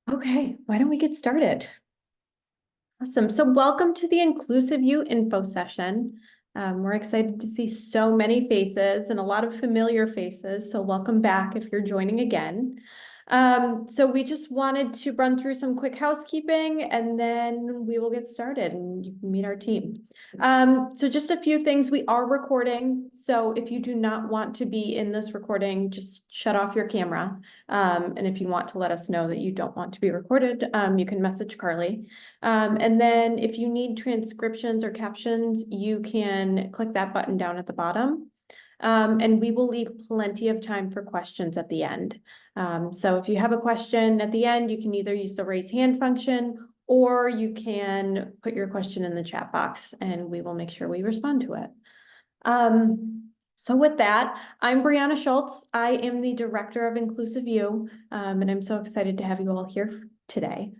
Okay, why don't we get started? Awesome. So welcome to the InclusiveU info session. We're excited to see so many faces and a lot of familiar faces. So welcome back if you're joining again. So we just wanted to run through some quick housekeeping and then we will get started and you can meet our team. So just a few things. We are recording. So if you do not want to be in this recording, just shut off your camera. And if you want to let us know that you don't want to be recorded, you can message Carly. And then if you need transcriptions or captions, you can click that button down at the bottom. And we will leave plenty of time for questions at the end. So if you have a question at the end, you can either use the raise hand function or you can put your question in the chat box and we will make sure we respond to it. So with that, I'm Brianna Schultz. I am the director of InclusiveU, and I'm so excited to have you all here today.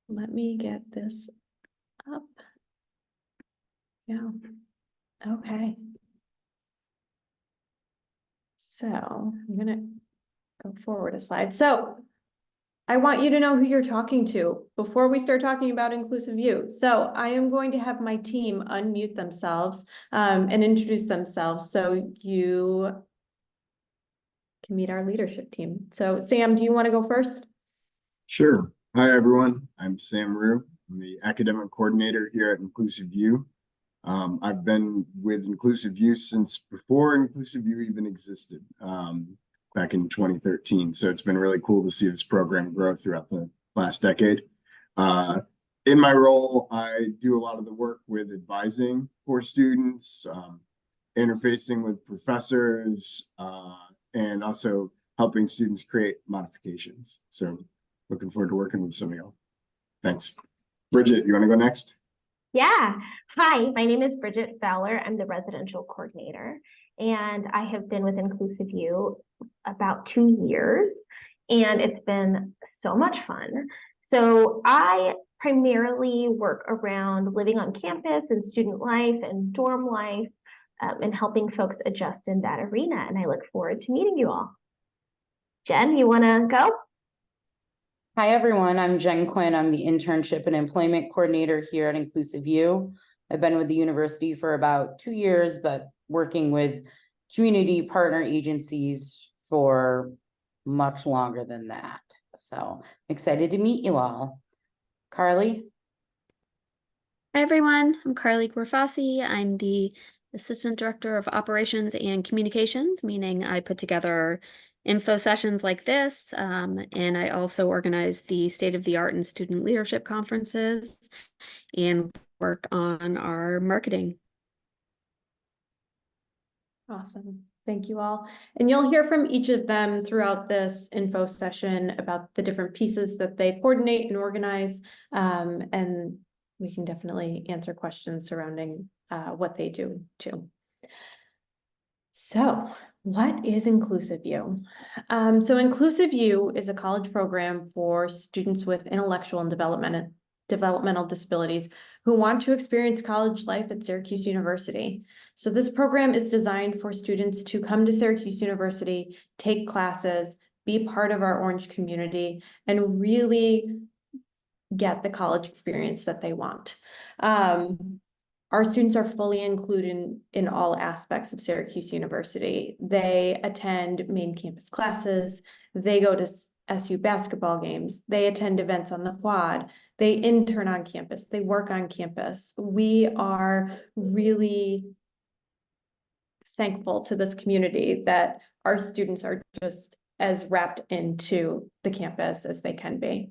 Let me get this up. Yeah, okay. So I'm gonna go forward a slide. So I want you to know who you're talking to before we start talking about InclusiveU. So I am going to have my team unmute themselves and introduce themselves so you can meet our leadership team. So Sam, do you want to go first? Sure. Hi, everyone. I'm Sam Rue. I'm the academic coordinator here at InclusiveU. I've been with InclusiveU since before InclusiveU even existed, back in 2013. So it's been really cool to see this program grow throughout the last decade. In my role, I do a lot of the work with advising for students, interfacing with professors, and also helping students create modifications. So looking forward to working with some of y'all. Thanks. Bridget, you want to go next? Yeah. Hi, my name is Bridget Fowler. I'm the residential coordinator, and I have been with InclusiveU about 2 years, and it's been so much fun. So I primarily work around living on campus and student life and dorm life, and helping folks adjust in that arena, and I look forward to meeting you all. Jen, you want to go? Hi, everyone. I'm Jen Quinn. I'm the internship and employment coordinator here at InclusiveU. I've been with the university for about 2 years, but working with community partner agencies for much longer than that. So I'm excited to meet you all. Carly? Hi, everyone. I'm Carly Guerfasi. I'm the Assistant Director of Operations and Communications, meaning I put together info sessions like this, and I also organize the state-of-the-art and student leadership conferences and work on our marketing. Awesome. Thank you all. And you'll hear from each of them throughout this info session about the different pieces that they coordinate and organize. And we can definitely answer questions surrounding what they do too. So what is InclusiveU? So InclusiveU is a college program for students with intellectual and developmental disabilities who want to experience college life at Syracuse University. So this program is designed for students to come to Syracuse University, take classes, be part of our Orange community, and really get the college experience that they want. Our students are fully included in all aspects of Syracuse University. They attend main campus classes, they go to SU basketball games, they attend events on the quad, they intern on campus, they work on campus. We are really thankful to this community that our students are just as wrapped into the campus as they can be.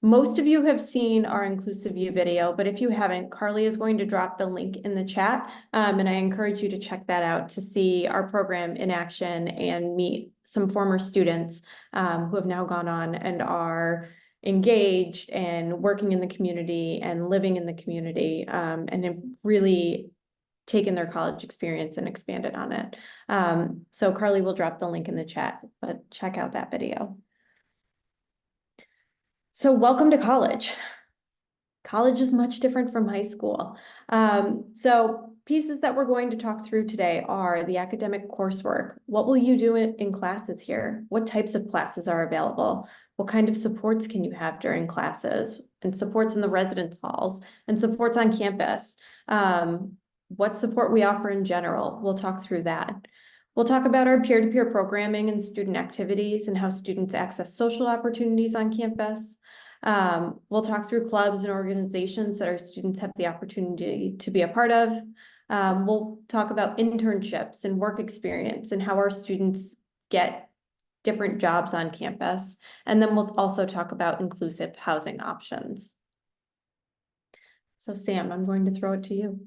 Most of you have seen our InclusiveU video, but if you haven't, Carly is going to drop the link in the chat, and I encourage you to check that out to see our program in action and meet some former students who have now gone on and are engaged and working in the community and living in the community, and have really taken their college experience and expanded on it. So Carly will drop the link in the chat, but check out that video. So welcome to college. college is much different from high school. So pieces that we're going to talk through today are the academic coursework. What will you do in classes here? What types of classes are available? What kind of supports can you have during classes, and supports in the residence halls and supports on campus? What support we offer in general. We'll talk through that. We'll talk about our peer-to-peer programming and student activities and how students access social opportunities on campus. We'll talk through clubs and organizations that our students have the opportunity to be a part of. We'll talk about internships and work experience and how our students get different jobs on campus. And then we'll also talk about inclusive housing options. So Sam, I'm going to throw it to you.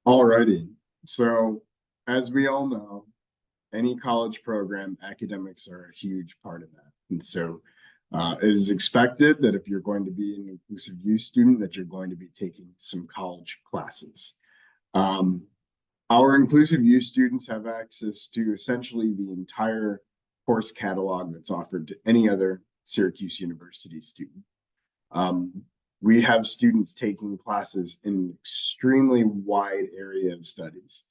Alrighty. So as we all know, any college program, academics are a huge part of that. And so it is expected that if you're going to be an InclusiveU student, that you're going to be taking some college classes. Our InclusiveU students have access to essentially the entire course catalog that's offered to any other Syracuse University student. We have students taking classes in an extremely wide area of studies.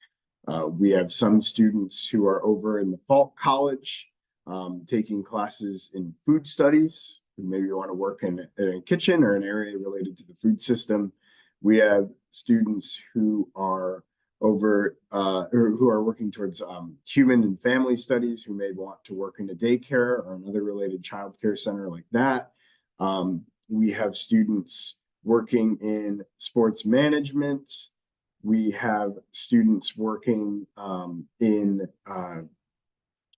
We have some students who are over in the Falk College taking classes in food studies, who maybe want to work in a kitchen or an area related to the food system. We have students who are over who are working towards human and family studies, who may want to work in a daycare or another related childcare center like that. We have students working in sports management. We have students working in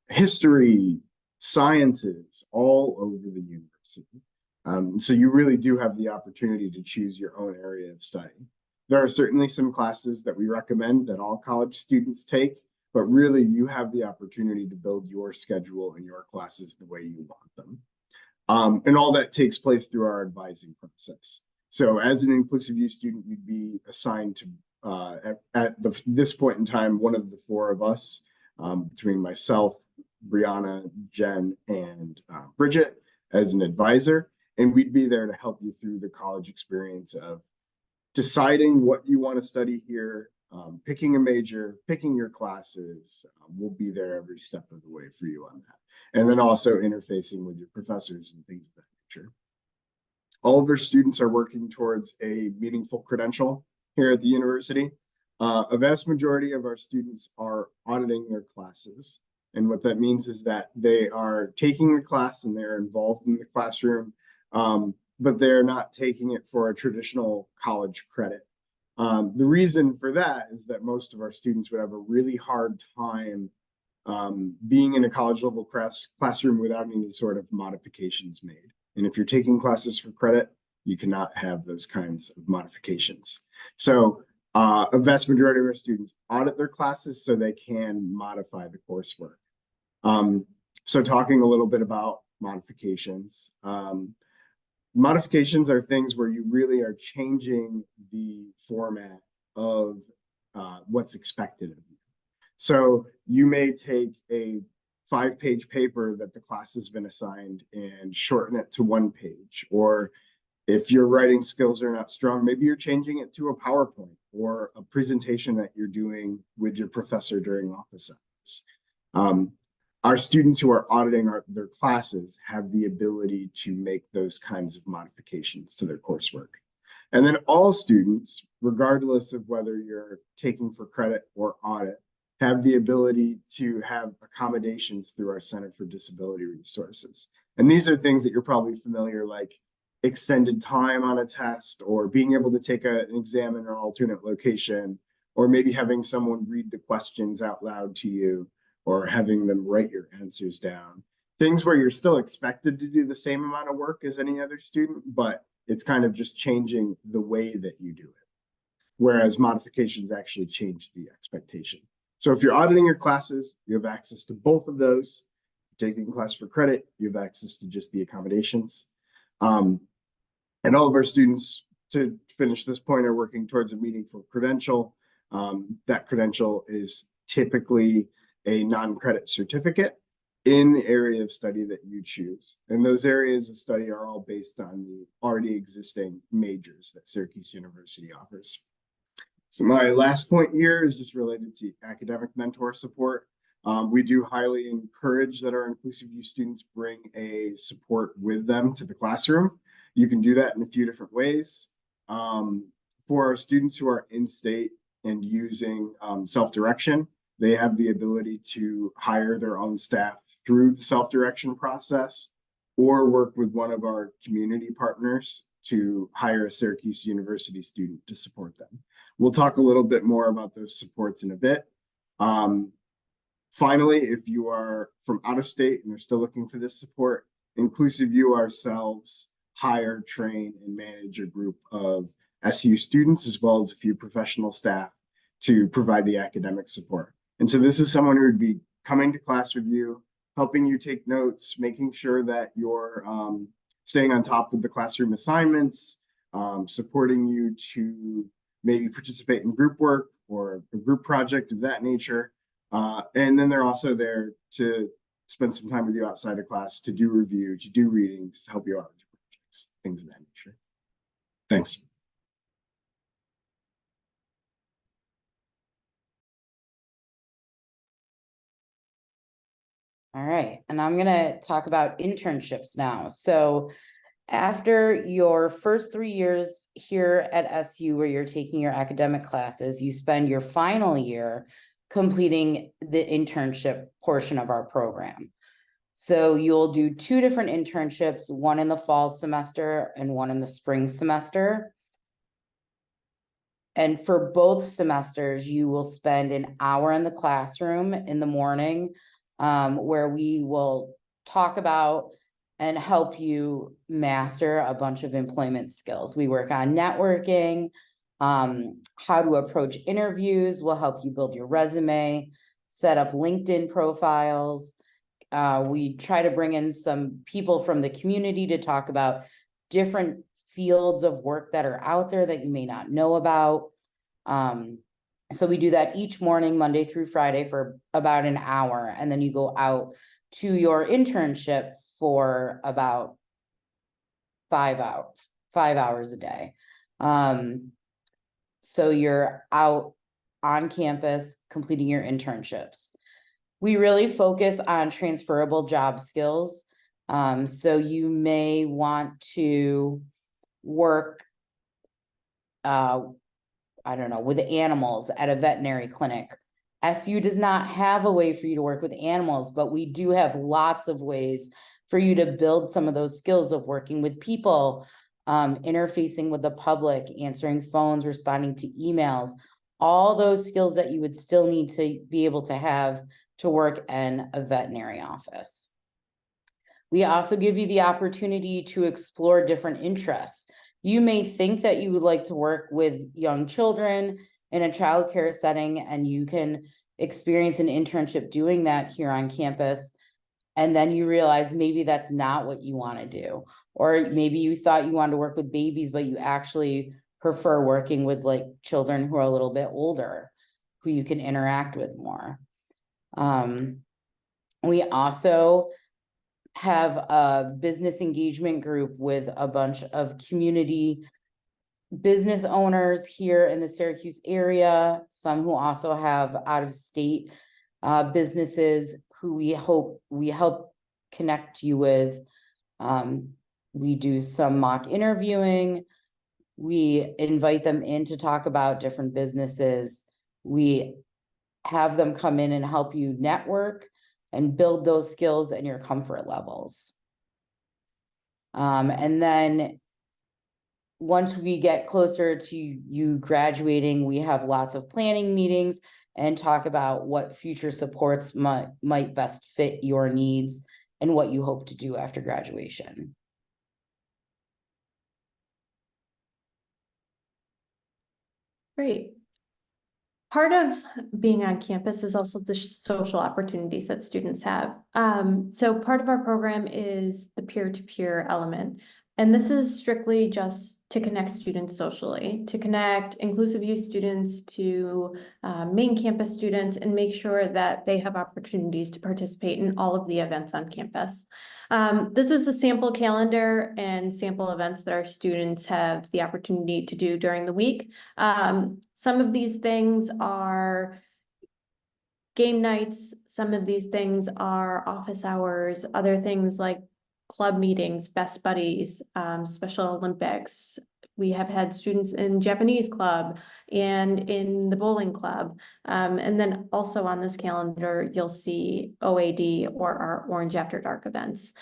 history, sciences, all over the university. So you really do have the opportunity to choose your own area of study. There are certainly some classes that we recommend that all college students take, but really you have the opportunity to build your schedule and your classes the way you want them. And all that takes place through our advising process. So as an InclusiveU student, you'd be assigned to, this point in time, one of the four of us, between myself, Brianna, Jen, and Bridget, as an advisor. And we'd be there to help you through the college experience of deciding what you want to study here, picking a major, picking your classes. We'll be there every step of the way for you on that. And then also interfacing with your professors and things of that nature. All of our students are working towards a meaningful credential here at the university. A vast majority of our students are auditing their classes. And what that means is that they are taking the class and they're involved in the classroom, but they're not taking it for a traditional college credit. The reason for that is that most of our students would have a really hard time being in a college level classroom without any sort of modifications made. And if you're taking classes for credit, you cannot have those kinds of modifications. So a vast majority of our students audit their classes so they can modify the coursework. So talking a little bit about modifications. Modifications are things where you really are changing the format of what's expected of you. So you may take a 5-page paper that the class has been assigned and shorten it to 1 page. Or if your writing skills are not strong, maybe you're changing it to a PowerPoint or a presentation that you're doing with your professor during office hours. Our students who are auditing their classes have the ability to make those kinds of modifications to their coursework. And then all students, regardless of whether you're taking for credit or audit, have the ability to have accommodations through our Center for Disability Resources. And these are things that you're probably familiar, like extended time on a test, or being able to take an exam in an alternate location, or maybe having someone read the questions out loud to you, or having them write your answers down. Things where you're still expected to do the same amount of work as any other student, but it's kind of just changing the way that you do it. Whereas modifications actually change the expectation. So if you're auditing your classes, you have access to both of those. If you're taking a class for credit, you have access to just the accommodations. And all of our students, to finish this point, are working towards a meaningful credential. That credential is typically a non-credit certificate. in the area of study that you choose. And those areas of study are all based on the already existing majors that Syracuse University offers. So my last point here is just related to academic mentor support. We do highly encourage that our InclusiveU students bring a support with them to the classroom. You can do that in a few different ways. For our students who are in state and using self-direction, they have the ability to hire their own staff through the self-direction process or work with one of our community partners to hire a Syracuse University student to support them. We'll talk a little bit more about those supports in a bit. Finally, if you are from out of state and you're still looking for this support, InclusiveU ourselves hire, train, and manage a group of SU students as well as a few professional staff to provide the academic support. And so this is someone who would be coming to class with you, helping you take notes, making sure that you're staying on top of the classroom assignments, supporting you to maybe participate in group work or a group project of that nature. And then they're also there to spend some time with you outside of class, to do review, to do readings, to help you out with your projects, things of that nature. Thanks. All right, and I'm gonna talk about internships now. So after your first 3 years here at SU, where you're taking your academic classes, you spend your final year completing the internship portion of our program. So you'll do 2 different internships, one in the fall semester and one in the spring semester. And for both semesters, you will spend an hour in the classroom in the morning, where we will talk about and help you master a bunch of employment skills. We work on networking, how to approach interviews. We'll help you build your resume, set up LinkedIn profiles. We try to bring in some people from the community to talk about different fields of work that are out there that you may not know about. So we do that each morning, Monday through Friday, for about an hour, and then you go out to your internship for about 5 hours a day. So you're out on campus completing your internships. We really focus on transferable job skills. So you may want to work, I don't know, with animals at a veterinary clinic. SU does not have a way for you to work with animals, but we do have lots of ways for you to build some of those skills of working with people, interfacing with the public, answering phones, responding to emails, all those skills that you would still need to be able to have to work in a veterinary office. We also give you the opportunity to explore different interests. You may think that you would like to work with young children in a childcare setting, and you can experience an internship doing that here on campus. And then you realize maybe that's not what you want to do. Or maybe you thought you wanted to work with babies, but you actually prefer working with like children who are a little bit older, who you can interact with more. We also have a business engagement group with a bunch of community business owners here in the Syracuse area, some who also have out-of-state businesses who we help connect you with. We do some mock interviewing. We invite them in to talk about different businesses. We have them come in and help you network and build those skills and your comfort levels. And then once we get closer to you graduating, we have lots of planning meetings and talk about what future supports might best fit your needs and what you hope to do after graduation. Great. Part of being on campus is also the social opportunities that students have. So part of our program is the peer-to-peer element. And this is strictly just to connect students socially, to connect InclusiveU students to main campus students and make sure that they have opportunities to participate in all of the events on campus. This is a sample calendar and sample events that our students have the opportunity to do during the week. Some of these things are game nights, some of these things are office hours, other things like club meetings, best buddies, Special Olympics. We have had students in Japanese club and in the bowling club. And then also on this calendar, you'll see OAD or our Orange After Dark events.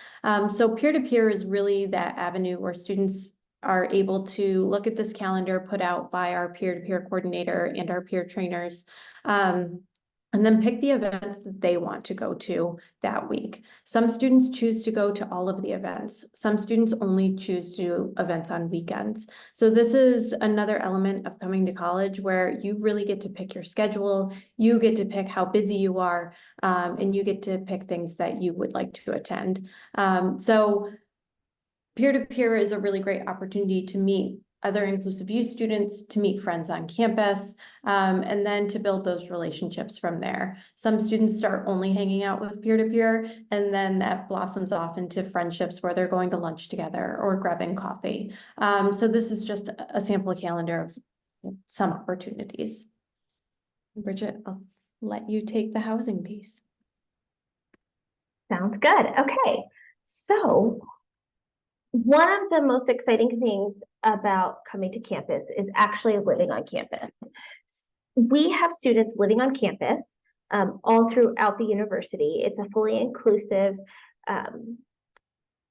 So peer-to-peer is really that avenue where students are able to look at this calendar put out by our peer-to-peer coordinator and our peer trainers. And then pick the events that they want to go to that week. Some students choose to go to all of the events. Some students only choose to do events on weekends. So this is another element of coming to college where you really get to pick your schedule, you get to pick how busy you are, and you get to pick things that you would like to attend. So peer-to-peer is a really great opportunity to meet other InclusiveU students, to meet friends on campus, and then to build those relationships from there. Some students start only hanging out with peer-to-peer, and then that blossoms off into friendships where they're going to lunch together or grabbing coffee. So this is just a sample calendar of some opportunities. Bridget, I'll let you take the housing piece. Sounds good. Okay. So one of the most exciting things about coming to campus is actually living on campus. We have students living on campus all throughout the university. It's a fully inclusive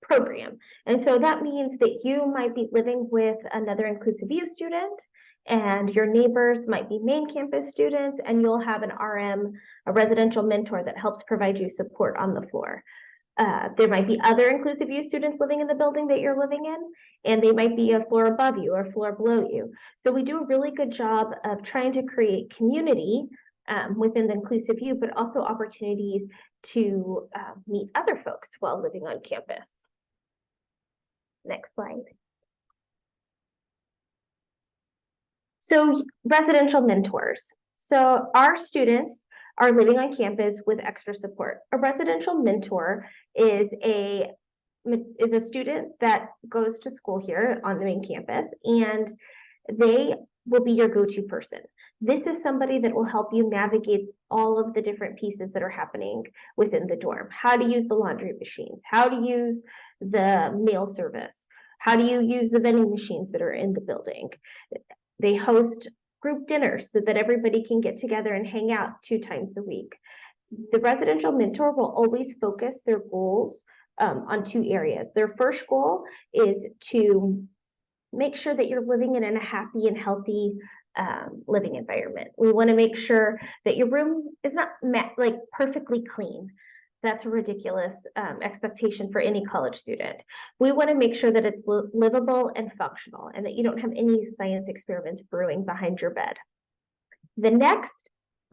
program. And so that means that you might be living with another InclusiveU student, and your neighbors might be main campus students, and you'll have an RM, a residential mentor that helps provide you support on the floor. There might be other InclusiveU students living in the building that you're living in, and they might be a floor above you or a floor below you. So we do a really good job of trying to create community within the InclusiveU, but also opportunities to meet other folks while living on campus. Next slide. So residential mentors. So our students are living on campus with extra support. A residential mentor is a student that goes to school here on the main campus, and they will be your go-to person. This is somebody that will help you navigate all of the different pieces that are happening within the dorm. How to use the laundry machines, how to use the mail service, how do you use the vending machines that are in the building. They host group dinners so that everybody can get together and hang out 2 times a week. The residential mentor will always focus their goals on 2 areas. Their first goal is to make sure that you're living in a happy and healthy living environment. We want to make sure that your room is not like perfectly clean. That's a ridiculous expectation for any college student. We want to make sure that it's livable and functional, and that you don't have any science experiments brewing behind your bed. The next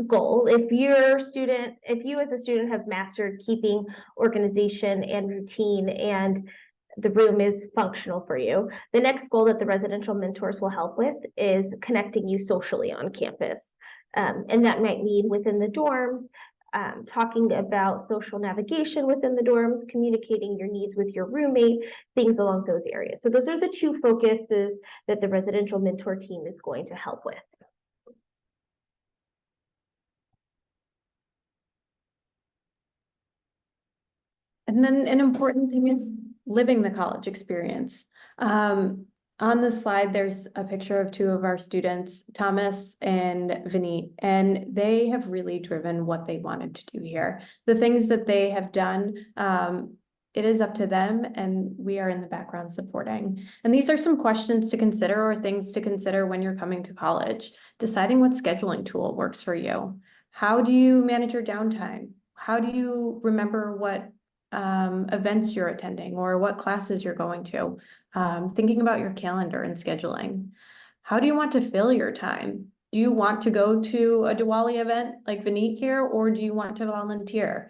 goal, if you as a student have mastered keeping organization and routine, and the room is functional for you, the next goal that the residential mentors will help with is connecting you socially on campus. And that might mean within the dorms, talking about social navigation within the dorms, communicating your needs with your roommate, things along those areas. So those are the 2 focuses that the residential mentor team is going to help with. And then an important thing is living the college experience. On the slide, there's a picture of 2 of our students, Thomas and Vineet, and they have really driven what they wanted to do here. The things that they have done, it is up to them, and we are in the background supporting. And these are some questions to consider, or things to consider when you're coming to college. Deciding what scheduling tool works for you. How do you manage your downtime? How do you remember what events you're attending or what classes you're going to? Thinking about your calendar and scheduling. How do you want to fill your time? Do you want to go to a Diwali event like Vineet here, or do you want to volunteer?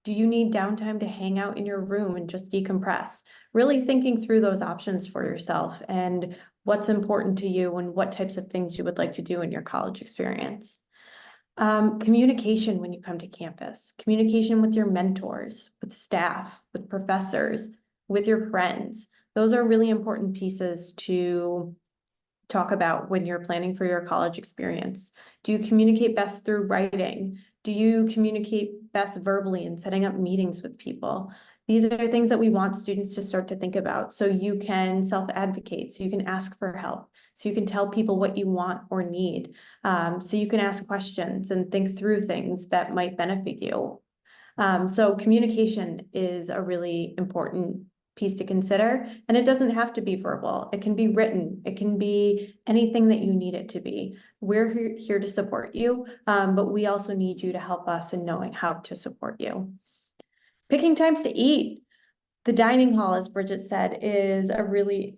Do you need downtime to hang out in your room and just decompress? Really thinking through those options for yourself and what's important to you and what types of things you would like to do in your college experience. Communication when you come to campus, communication with your mentors, with staff, with professors, with your friends. Those are really important pieces to talk about when you're planning for your college experience. Do you communicate best through writing? Do you communicate best verbally and setting up meetings with people? These are things that we want students to start to think about so you can self-advocate, so you can ask for help, so you can tell people what you want or need, so you can ask questions and think through things that might benefit you. So communication is a really important piece to consider, and it doesn't have to be verbal. It can be written. It can be anything that you need it to be. We're here to support you, but we also need you to help us in knowing how to support you. Picking times to eat. The dining hall, as Bridget said, is a really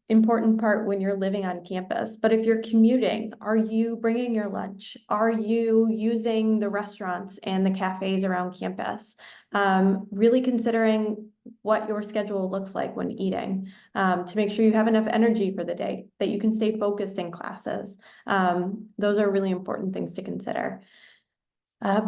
important part when you're living on campus. But if you're commuting, are you bringing your lunch? Are you using the restaurants and the cafes around campus? Really considering what your schedule looks like when eating, to make sure you have enough energy for the day, that you can stay focused in classes. Those are really important things to consider.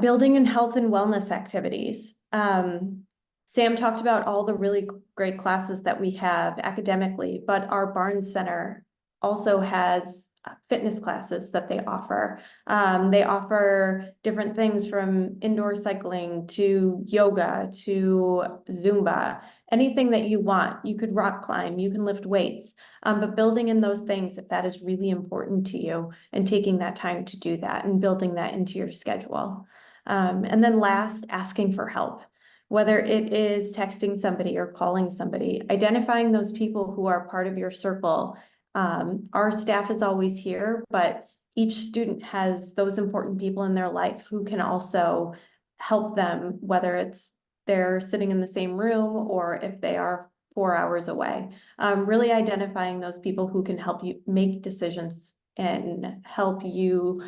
Building and health and wellness activities. Sam talked about all the really great classes that we have academically, but our Barnes Center also has fitness classes that they offer. They offer different things from indoor cycling to yoga to Zumba, anything that you want. You could rock climb, you can lift weights, but building in those things, if that is really important to you, and taking that time to do that and building that into your schedule. And then last, asking for help. Whether it is texting somebody or calling somebody, identifying those people who are part of your circle. Our staff is always here, but each student has those important people in their life who can also help them, whether it's they're sitting in the same room or if they are 4 hours away. Really identifying those people who can help you make decisions and help you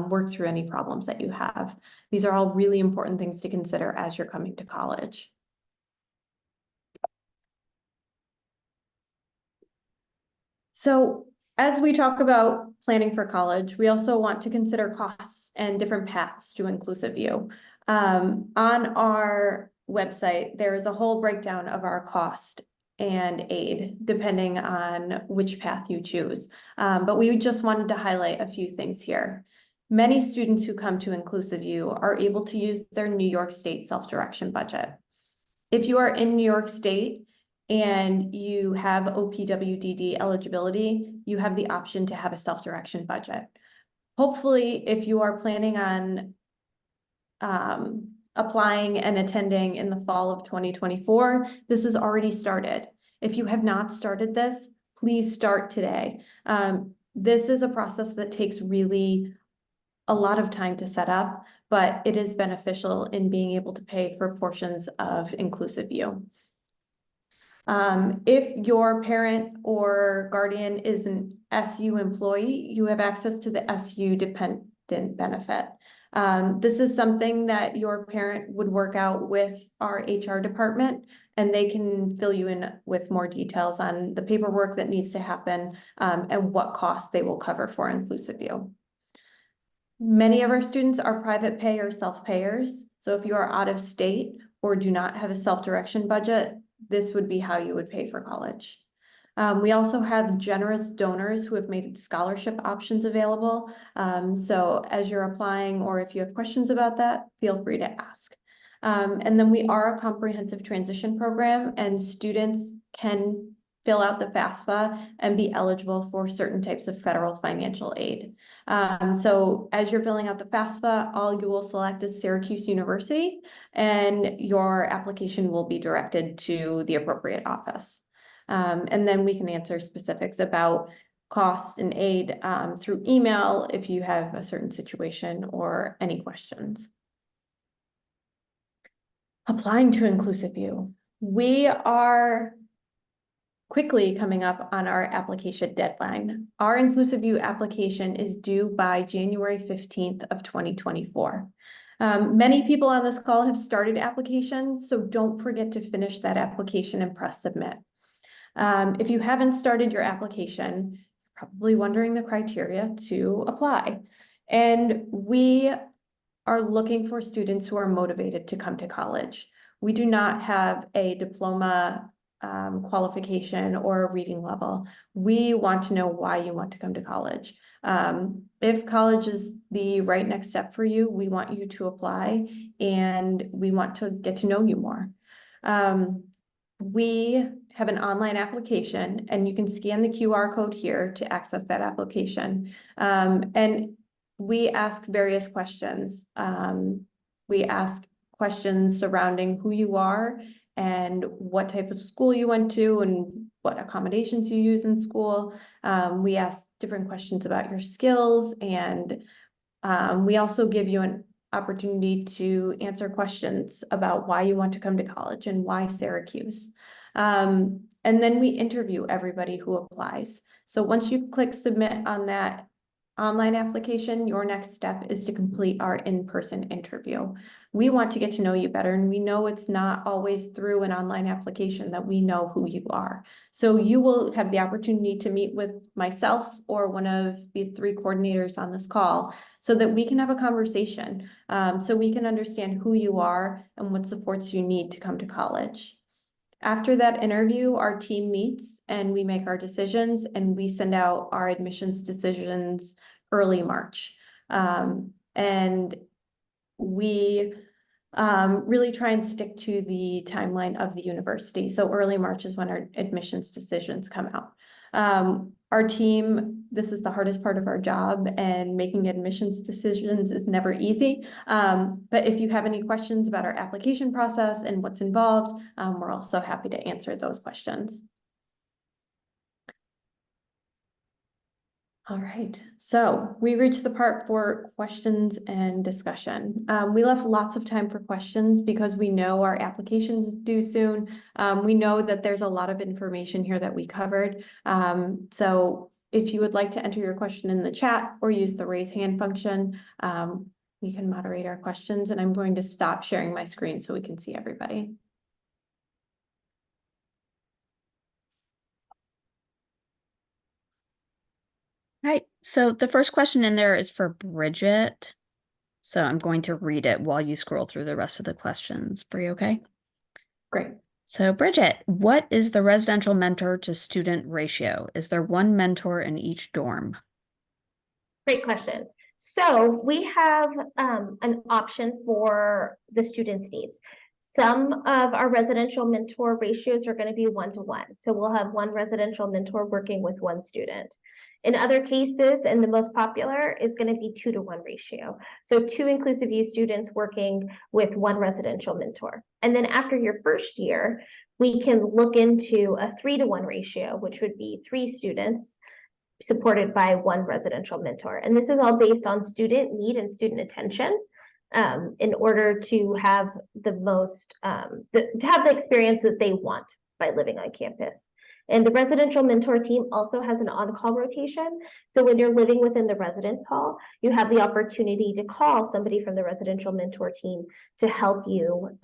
work through any problems that you have. These are all really important things to consider as you're coming to college. So as we talk about planning for college, we also want to consider costs and different paths to InclusiveU. On our website, there is a whole breakdown of our cost and aid, depending on which path you choose. But we just wanted to highlight a few things here. Many students who come to InclusiveU are able to use their New York State self-direction budget. If you are in New York State and you have OPWDD eligibility, you have the option to have a self-direction budget. Hopefully, if you are planning on applying and attending in the fall of 2024, this has already started. If you have not started this, please start today. This is a process that takes really a lot of time to set up, but it is beneficial in being able to pay for portions of InclusiveU. If your parent or guardian is an SU employee, you have access to the SU dependent benefit. This is something that your parent would work out with our HR department, and they can fill you in with more details on the paperwork that needs to happen, and what costs they will cover for InclusiveU. Many of our students are private pay or self-payers. So if you are out of state or do not have a self-direction budget, this would be how you would pay for college. We also have generous donors who have made scholarship options available. So as you're applying or if you have questions about that, feel free to ask. And then we are a comprehensive transition program, and students can fill out the FAFSA and be eligible for certain types of federal financial aid. So as you're filling out the FAFSA, all you will select is Syracuse University, and your application will be directed to the appropriate office. And then we can answer specifics about cost and aid through email if you have a certain situation or any questions. Applying to InclusiveU. We are quickly coming up on our application deadline. Our InclusiveU application is due by January 15th of 2024. Many people on this call have started applications, so don't forget to finish that application and press submit. If you haven't started your application, you're probably wondering the criteria to apply. And we are looking for students who are motivated to come to college. We do not have a diploma qualification or a reading level. We want to know why you want to come to college. If college is the right next step for you, we want you to apply and we want to get to know you more. We have an online application and you can scan the QR code here to access that application. And we ask various questions. We ask questions surrounding who you are and what type of school you went to and what accommodations you use in school. We ask different questions about your skills, and we also give you an opportunity to answer questions about why you want to come to college and why Syracuse. And then we interview everybody who applies. So once you click submit on that online application, your next step is to complete our in-person interview. We want to get to know you better, and we know it's not always through an online application that we know who you are. So you will have the opportunity to meet with myself or one of the 3 coordinators on this call so that we can have a conversation, so we can understand who you are and what supports you need to come to college. After that interview, our team meets and we make our decisions, and we send out our admissions decisions early March. And we really try and stick to the timeline of the university. So early March is when our admissions decisions come out. Our team, this is the hardest part of our job, and making admissions decisions is never easy. But if you have any questions about our application process and what's involved, we're also happy to answer those questions. All right, so we reached the part for questions and discussion. We left lots of time for questions because we know our applications is due soon. We know that there's a lot of information here that we covered. So if you would like to enter your question in the chat or use the raise hand function, we can moderate our questions, and I'm going to stop sharing my screen so we can see everybody. All right, so the first question in there is for Bridget. So I'm going to read it while you scroll through the rest of the questions. Bree, okay? Great. So Bridget, what is the residential mentor to student ratio? Is there one mentor in each dorm? Great question. So we have an option for the students' needs. Some of our residential mentor ratios are going to be 1-to-1. So we'll have one residential mentor working with one student. In other cases, and the most popular is going to be 2-to-1 ratio. So 2 InclusiveU students working with one residential mentor. And then after your first year, we can look into a 3-to-1 ratio, which would be 3 students supported by one residential mentor. And this is all based on student need and student attention, in order to have the most, to have the experience that they want by living on campus. And the residential mentor team also has an on-call rotation. So when you're living within the residence hall, you have the opportunity to call somebody from the residential mentor team to help you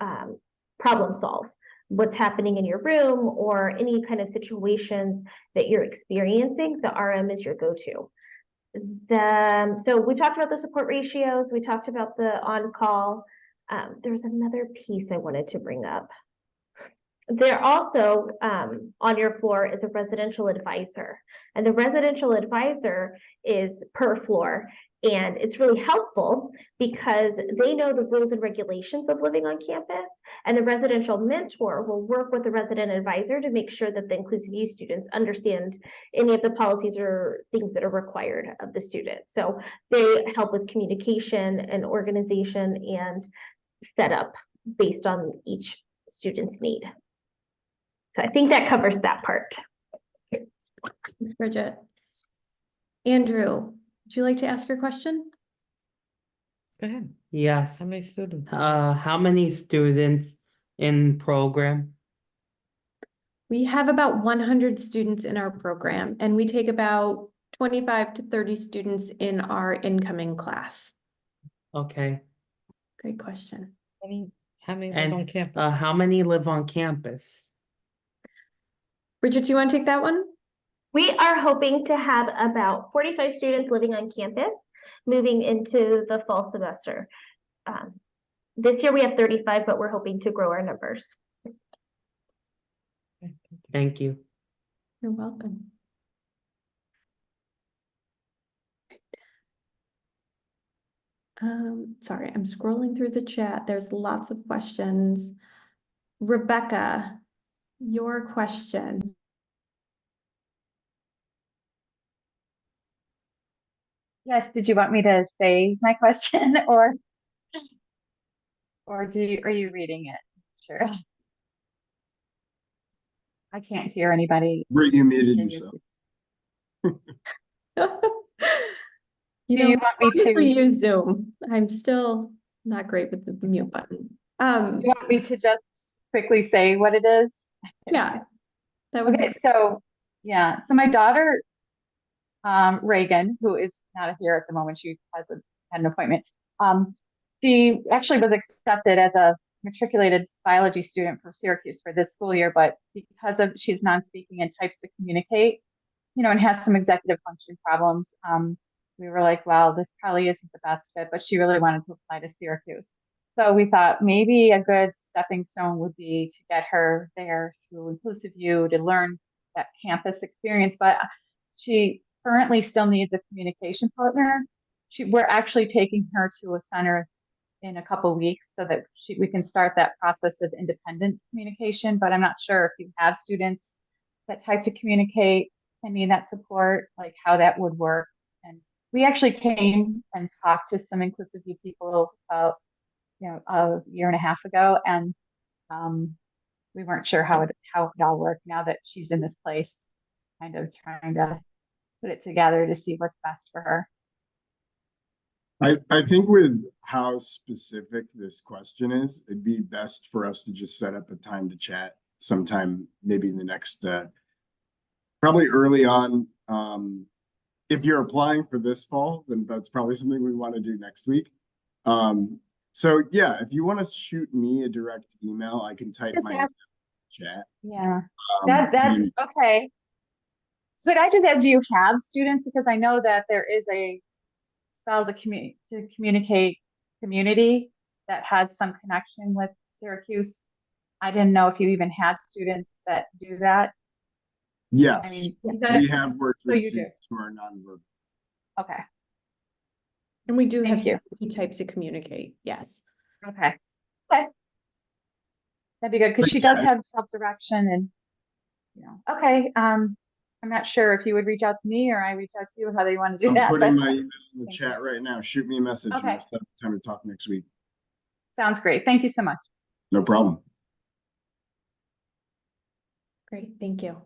problem solve what's happening in your room or any kind of situations that you're experiencing. The RM is your go-to. So we talked about the support ratios. We talked about the on-call. There's another piece I wanted to bring up. There also, on your floor, is a residential advisor, and the residential advisor is per floor, and it's really helpful because they know the rules and regulations of living on campus, and the residential mentor will work with the resident advisor to make sure that the InclusiveU students understand any of the policies or things that are required of the student. So they help with communication and organization and setup based on each student's need. So I think that covers that part. Thanks, Bridget. Andrew, would you like to ask your question? Go ahead. Yes. How many students? How many students in program? We have about 100 students in our program, and we take about 25 to 30 students in our incoming class. Okay. Great question. How many live on And campus? how many live on campus? Bridget, do you want to take that one? We are hoping to have about 45 students living on campus moving into the fall semester. This year we have 35, but we're hoping to grow our numbers. Thank you. You're welcome. Sorry, I'm scrolling through the chat. There's lots of questions. Rebecca, your question. Yes, did you want me to say my question or are you reading it? Sure. I can't hear anybody. Britt, you muted Can yourself. You Do know, you want me as long as we to- use Zoom, I'm still not great with the mute button. Do you want me to just quickly say what it is? Yeah, that would be Okay, so yeah, so my daughter, Reagan, who is not here at the moment, she had an appointment. She actually was accepted as a matriculated biology student for Syracuse for this school year, but because of she's non-speaking and types to communicate, and has some executive function problems, we were like, well, this probably isn't the best fit, but she really wanted to apply to Syracuse. So we thought maybe a good stepping stone would be to get her there through InclusiveU to learn that campus experience. But she currently still needs a communication partner. We're actually taking her to a center in a couple weeks so that we can start that process of independent communication. But I'm not sure if you have students that type to communicate and need that support, like how that would work. And we actually came and talked to some InclusiveU people about, a year and a half ago, and we weren't sure how it all worked. Now that she's in this place, kind of trying to put it together to see what's best for her. I think with how specific this question is, it'd be best for us to just set up a time to chat sometime, maybe in the next, probably early on. If you're applying for this fall, then that's probably something we want to do next week. So yeah, if you want to shoot me a direct email, I can type my chat. Yeah, and that's okay. So I just ask, do you have students? Because I know that there is a spell to communicate community that has some connection with Syracuse. I didn't know if you even had students that do that. yes, I mean, we have worked so with you do. students who are nonverbal. Okay. And we do have Thank you. key types to communicate. Yes. Okay. Okay. That'd be good because But she yeah, does have self-direction and, okay. I'm not sure if you would reach out to me or I reach out to you, how do you want to do I'm that? putting But my email in the thank chat right now. Shoot me a message. Okay. And we'll set up time to talk next week. sounds great. Thank you so much. No problem. Great. Thank you.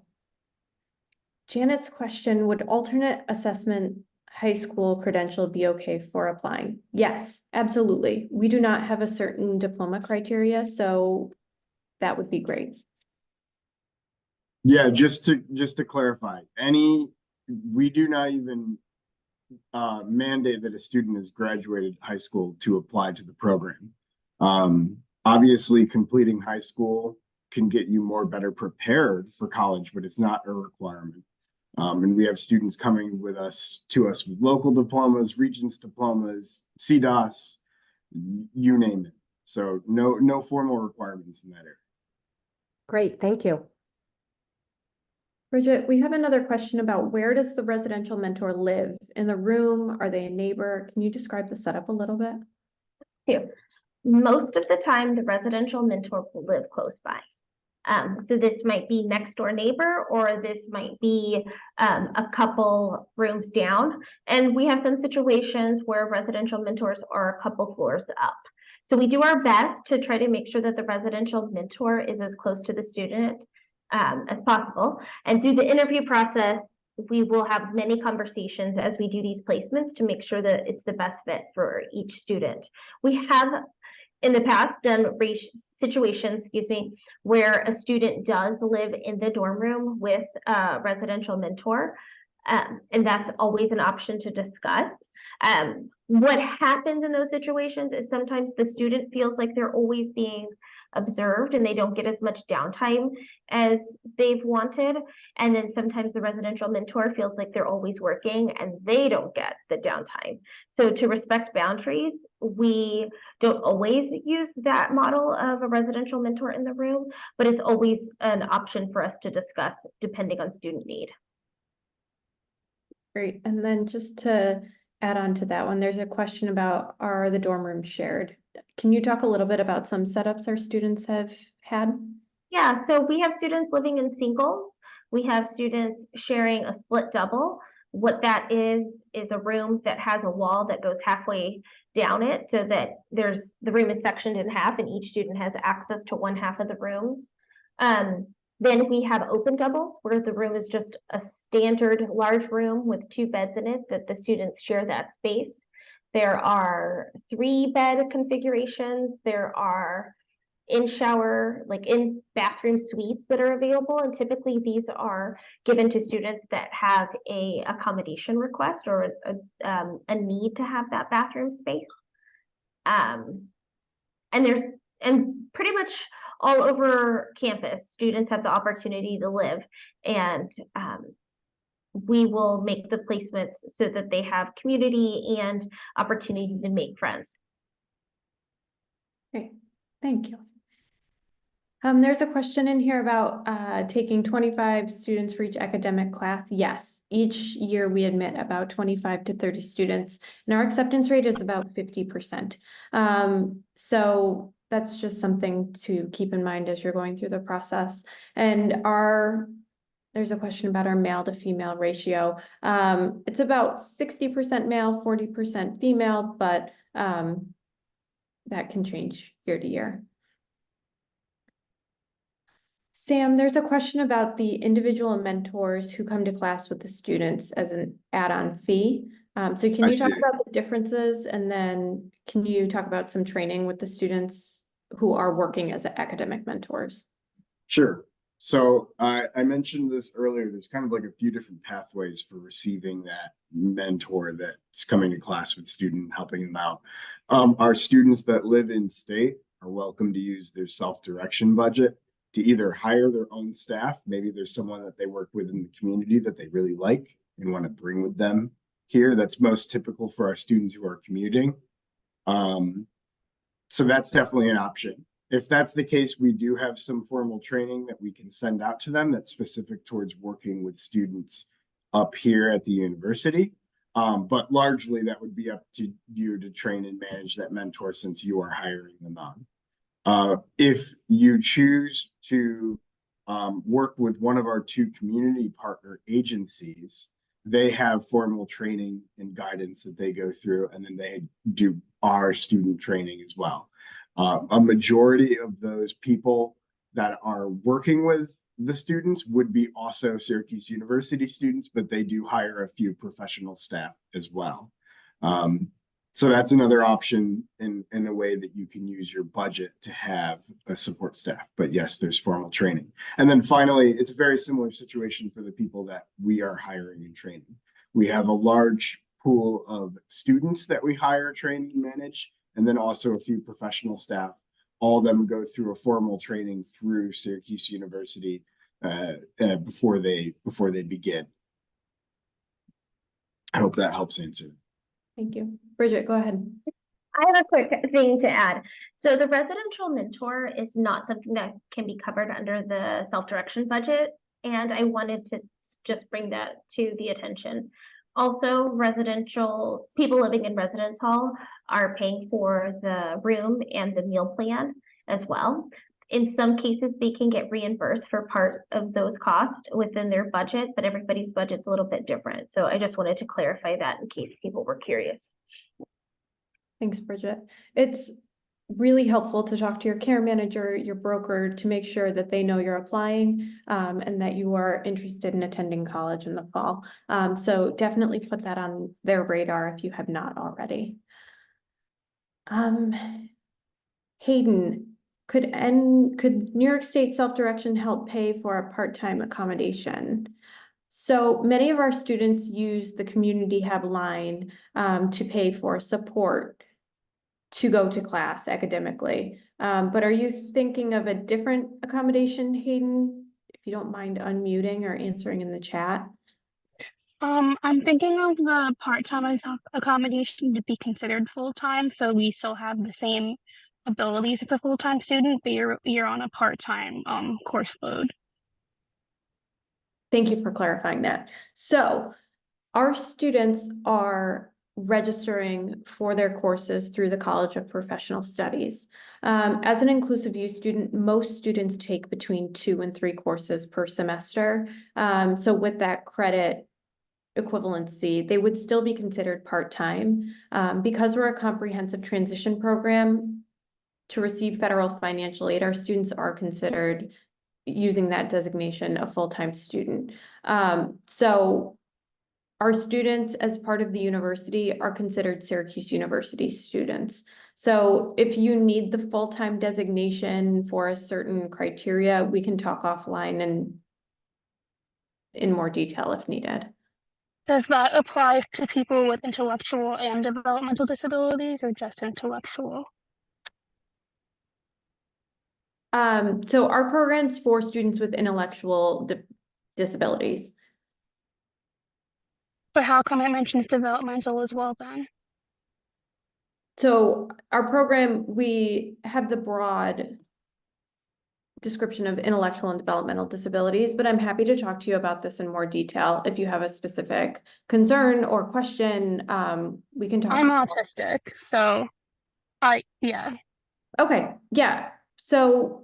Janet's question, would alternate assessment high school credential be okay for applying? Yes, absolutely. We do not have a certain diploma criteria, so that would be great. Yeah, just to clarify, we do not even mandate that a student has graduated high school to apply to the program. Obviously, completing high school can get you better prepared for college, but it's not a requirement. And we have students coming to us with local diplomas, Regents diplomas, CDOS, you name it. So no formal requirements in that area. Great, thank you. Bridget, we have another question about where does the residential mentor live? In the room? Are they a neighbor? Can you describe the setup a little bit? Too. Most of the time, the residential mentor will live close by. So this might be next door neighbor, or this might be a couple rooms down. And we have some situations where residential mentors are a couple floors up. So we do our best to try to make sure that the residential mentor is as close to the student as possible. And through the interview process, we will have many conversations as we do these placements to make sure that it's the best fit for each student. We have in the past done situations, where a student does live in the dorm room with a residential mentor. And that's always an option to discuss. What happens in those situations is sometimes the student feels like they're always being observed and they don't get as much downtime as they've wanted. And then sometimes the residential mentor feels like they're always working and they don't get the downtime. So to respect boundaries, we don't always use that model of a residential mentor in the room, but it's always an option for us to discuss depending on student need. Great. And then just to add on to that one, there's a question about, are the dorm rooms shared? Can you talk a little bit about some setups our students have had? Yeah, so we have students living in singles. We have students sharing a split double. What that is a room that has a wall that goes halfway down it so that the room is sectioned in half and each student has access to one half of the rooms. Then we have open doubles where the room is just a standard large room with 2 beds in it that the students share that space. There are 3 bed configurations. There are in shower, like in bathroom suites that are available. And typically these are given to students that have a accommodation request or a need to have that bathroom space. And pretty much all over campus, students have the opportunity to live, and we will make the placements so that they have community and opportunity to make friends. Great, thank you. There's a question in here about taking 25 students for each academic class. Yes, each year we admit about 25 to 30 students, and our acceptance rate is about 50%. So that's just something to keep in mind as you're going through the process. And there's a question about our male to female ratio. It's about 60% male, 40% female, but that can change year to year. Sam, there's a question about the individual mentors who come to class with the students as an add-on fee. So can you talk about the differences, and then can you talk about some training with the students who are working as academic mentors? Sure. So I mentioned this earlier. There's kind of like a few different pathways for receiving that mentor that's coming to class with student, helping them out. Our students that live in state are welcome to use their self-direction budget to either hire their own staff. Maybe there's someone that they work with in the community that they really like and want to bring with them here. That's most typical for our students who are commuting. So that's definitely an option. If that's the case, we do have some formal training that we can send out to them that's specific towards working with students up here at the university. But largely that would be up to you to train and manage that mentor since you are hiring them on. If you choose to work with one of our 2 community partner agencies, they have formal training and guidance that they go through, and then they do our student training as well. A majority of those people that are working with the students would be also Syracuse University students, but they do hire a few professional staff as well. So that's another option in a way that you can use your budget to have a support staff. But yes, there's formal training. And then finally, it's a very similar situation for the people that we are hiring and training. We have a large pool of students that we hire, train, and manage, and then also a few professional staff. All of them go through a formal training through Syracuse University before they begin. I hope that helps answer. Thank you. Bridget, go ahead. I have a quick thing to add. So the residential mentor is not something that can be covered under the self-direction budget. And I wanted to just bring that to the attention. Also, people living in residence hall are paying for the room and the meal plan as well. In some cases, they can get reimbursed for part of those costs within their budget, but everybody's budget's a little bit different. So I just wanted to clarify that in case people were curious. Thanks, Bridget. It's really helpful to talk to your care manager, your broker, to make sure that they know you're applying and that you are interested in attending college in the fall. So definitely put that on their radar if you have not already. Hayden, could New York State self-direction help pay for a part-time accommodation? So many of our students use the community hub line to pay for support to go to class academically. But are you thinking of a different accommodation, Hayden? If you don't mind unmuting or answering in the chat. I'm thinking of the part-time accommodation to be considered full-time, so we still have the same abilities as a full-time student, but you're on a part-time course load. Thank you for clarifying that. So our students are registering for their courses through the College of Professional Studies. As an InclusiveU student, most students take between 2 and 3 courses per semester. So with that credit equivalency, they would still be considered part-time. Because we're a comprehensive transition program, to receive federal financial aid, our students are considered, using that designation, a full-time student. So our students, as part of the university, are considered Syracuse University students. So if you need the full-time designation for a certain criteria, we can talk offline and in more detail if needed. Does that apply to people with intellectual and developmental disabilities or just intellectual? So our program's for students with intellectual disabilities. But how come it mentions developmental as well then? So our program, we have the broad description of intellectual and developmental disabilities, but I'm happy to talk to you about this in more detail. If you have a specific concern or question, we can talk. I'm autistic, so yeah. Okay, yeah. So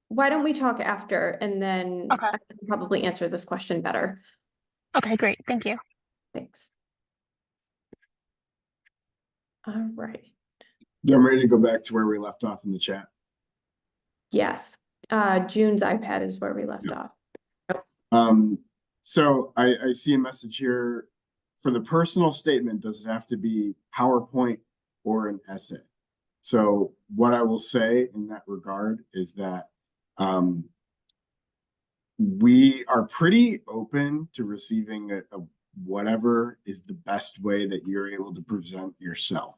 why don't we talk after, and then Okay. I can probably answer this question better. Okay, great. Thank you. Thanks. All right. Yeah, I'm ready to go back to where we left off in the chat. Yes. June's iPad is where we left off. So I see a message here for the personal statement. Does it have to be PowerPoint or an essay? So what I will say in that regard is that we are pretty open to receiving a whatever is the best way that you're able to present yourself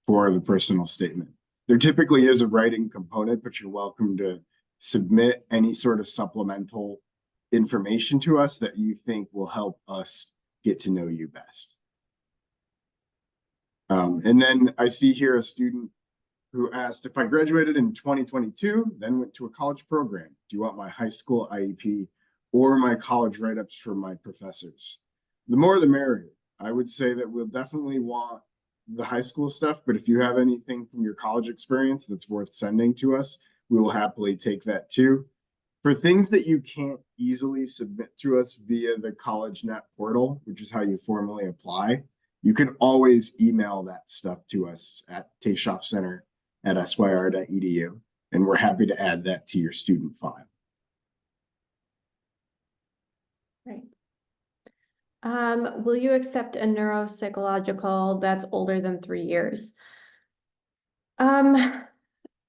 for the personal statement. There typically is a writing component, but you're welcome to submit any sort of supplemental information to us that you think will help us get to know you best. And then I see here a student who asked, if I graduated in 2022, then went to a college program, do you want my high school IEP or my college write-ups from my professors? The more the merrier. I would say that we'll definitely want the high school stuff, but if you have anything from your college experience that's worth sending to us, we will happily take that too. For things that you can't easily submit to us via the CollegeNet portal, which is how you formally apply, you can always email that stuff to us at tayshoffcenter@syr.edu, and we're happy to add that to your student file. Right. Will you accept a neuropsychological that's older than 3 years?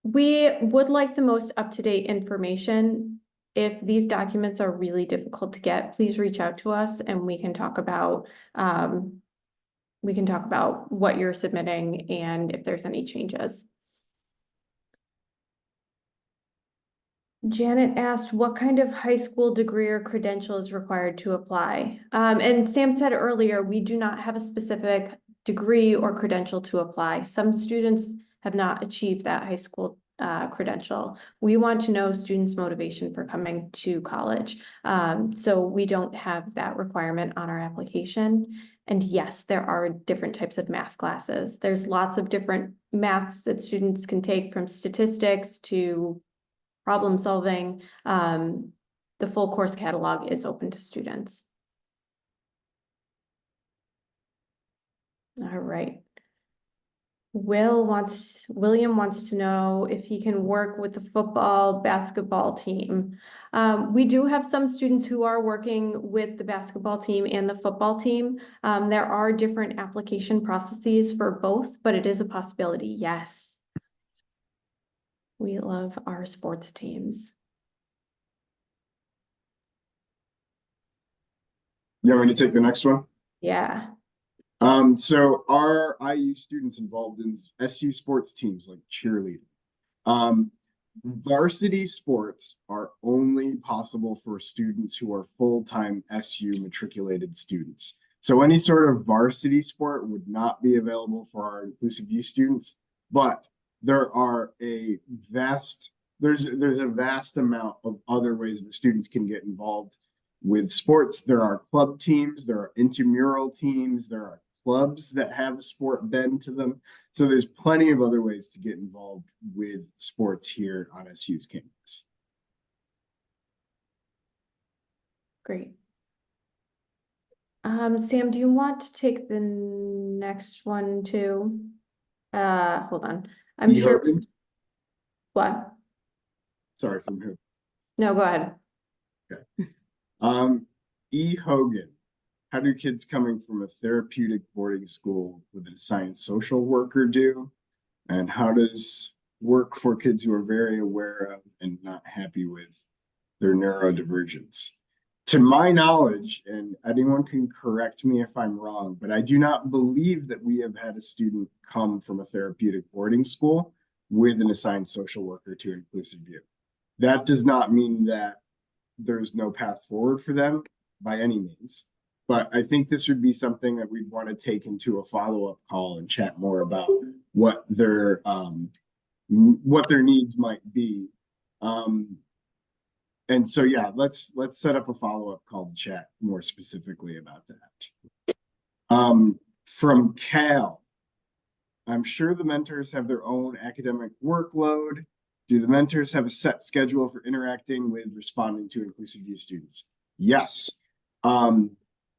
We would like the most up-to-date information. If these documents are really difficult to get, please reach out to us and we can talk about what you're submitting and if there's any changes. Janet asked, what kind of high school degree or credential is required to apply? And Sam said earlier, we do not have a specific degree or credential to apply. Some students have not achieved that high school credential. We want to know students' motivation for coming to college. So we don't have that requirement on our application. And yes, there are different types of math classes. There's lots of different maths that students can take, from statistics to problem solving. The full course catalog is open to students. All right. William wants to know if he can work with the football, basketball team. We do have some students who are working with the basketball team and the football team. There are different application processes for both, but it is a possibility, yes. We love our sports teams. You want me to take the next one? Yeah. So are IU students involved in SU sports teams like cheerleading? Varsity sports are only possible for students who are full-time SU matriculated students. So any sort of varsity sport would not be available for our InclusiveU students, but there are there's a vast amount of other ways that students can get involved with sports. There are club teams, there are intramural teams, there are clubs that have a sport bend to them. So there's plenty of other ways to get involved with sports here on SU's campus. Great. Sam, do you want to take the next one too? Hold on. I'm E. sure. Hogan? What? Sorry, from who? No, go ahead. E. Hogan. How do kids coming from a therapeutic boarding school with an assigned social worker do? And how does work for kids who are very aware of and not happy with their neurodivergence? To my knowledge, and anyone can correct me if I'm wrong, but I do not believe that we have had a student come from a therapeutic boarding school with an assigned social worker to InclusiveU. That does not mean that there's no path forward for them by any means. But I think this would be something that we'd want to take into a follow-up call and chat more about what their needs might be. And so yeah, let's set up a follow-up call to chat more specifically about that. From Cal, I'm sure the mentors have their own academic workload. Do the mentors have a set schedule for interacting with responding to InclusiveU students? Yes.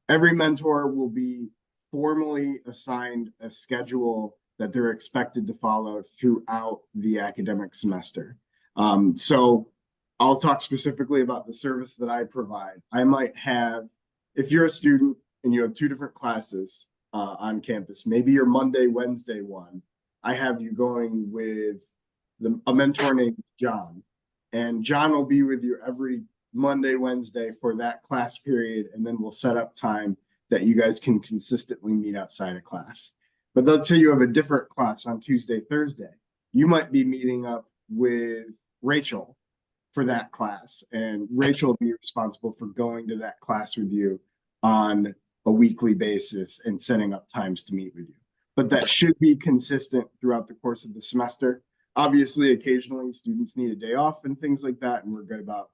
Every mentor will be formally assigned a schedule that they're expected to follow throughout the academic semester. So I'll talk specifically about the service that I provide. I might have, if you're a student and you have 2 different classes on campus, maybe your Monday, Wednesday one, I have you going with a mentor named John. And John will be with you every Monday, Wednesday for that class period, and then we'll set up time that you guys can consistently meet outside of class. But let's say you have a different class on Tuesday, Thursday. You might be meeting up with Rachel for that class, and Rachel will be responsible for going to that class with you on a weekly basis and setting up times to meet with you. But that should be consistent throughout the course of the semester. Obviously, occasionally students need a day off and things like that, and we're good about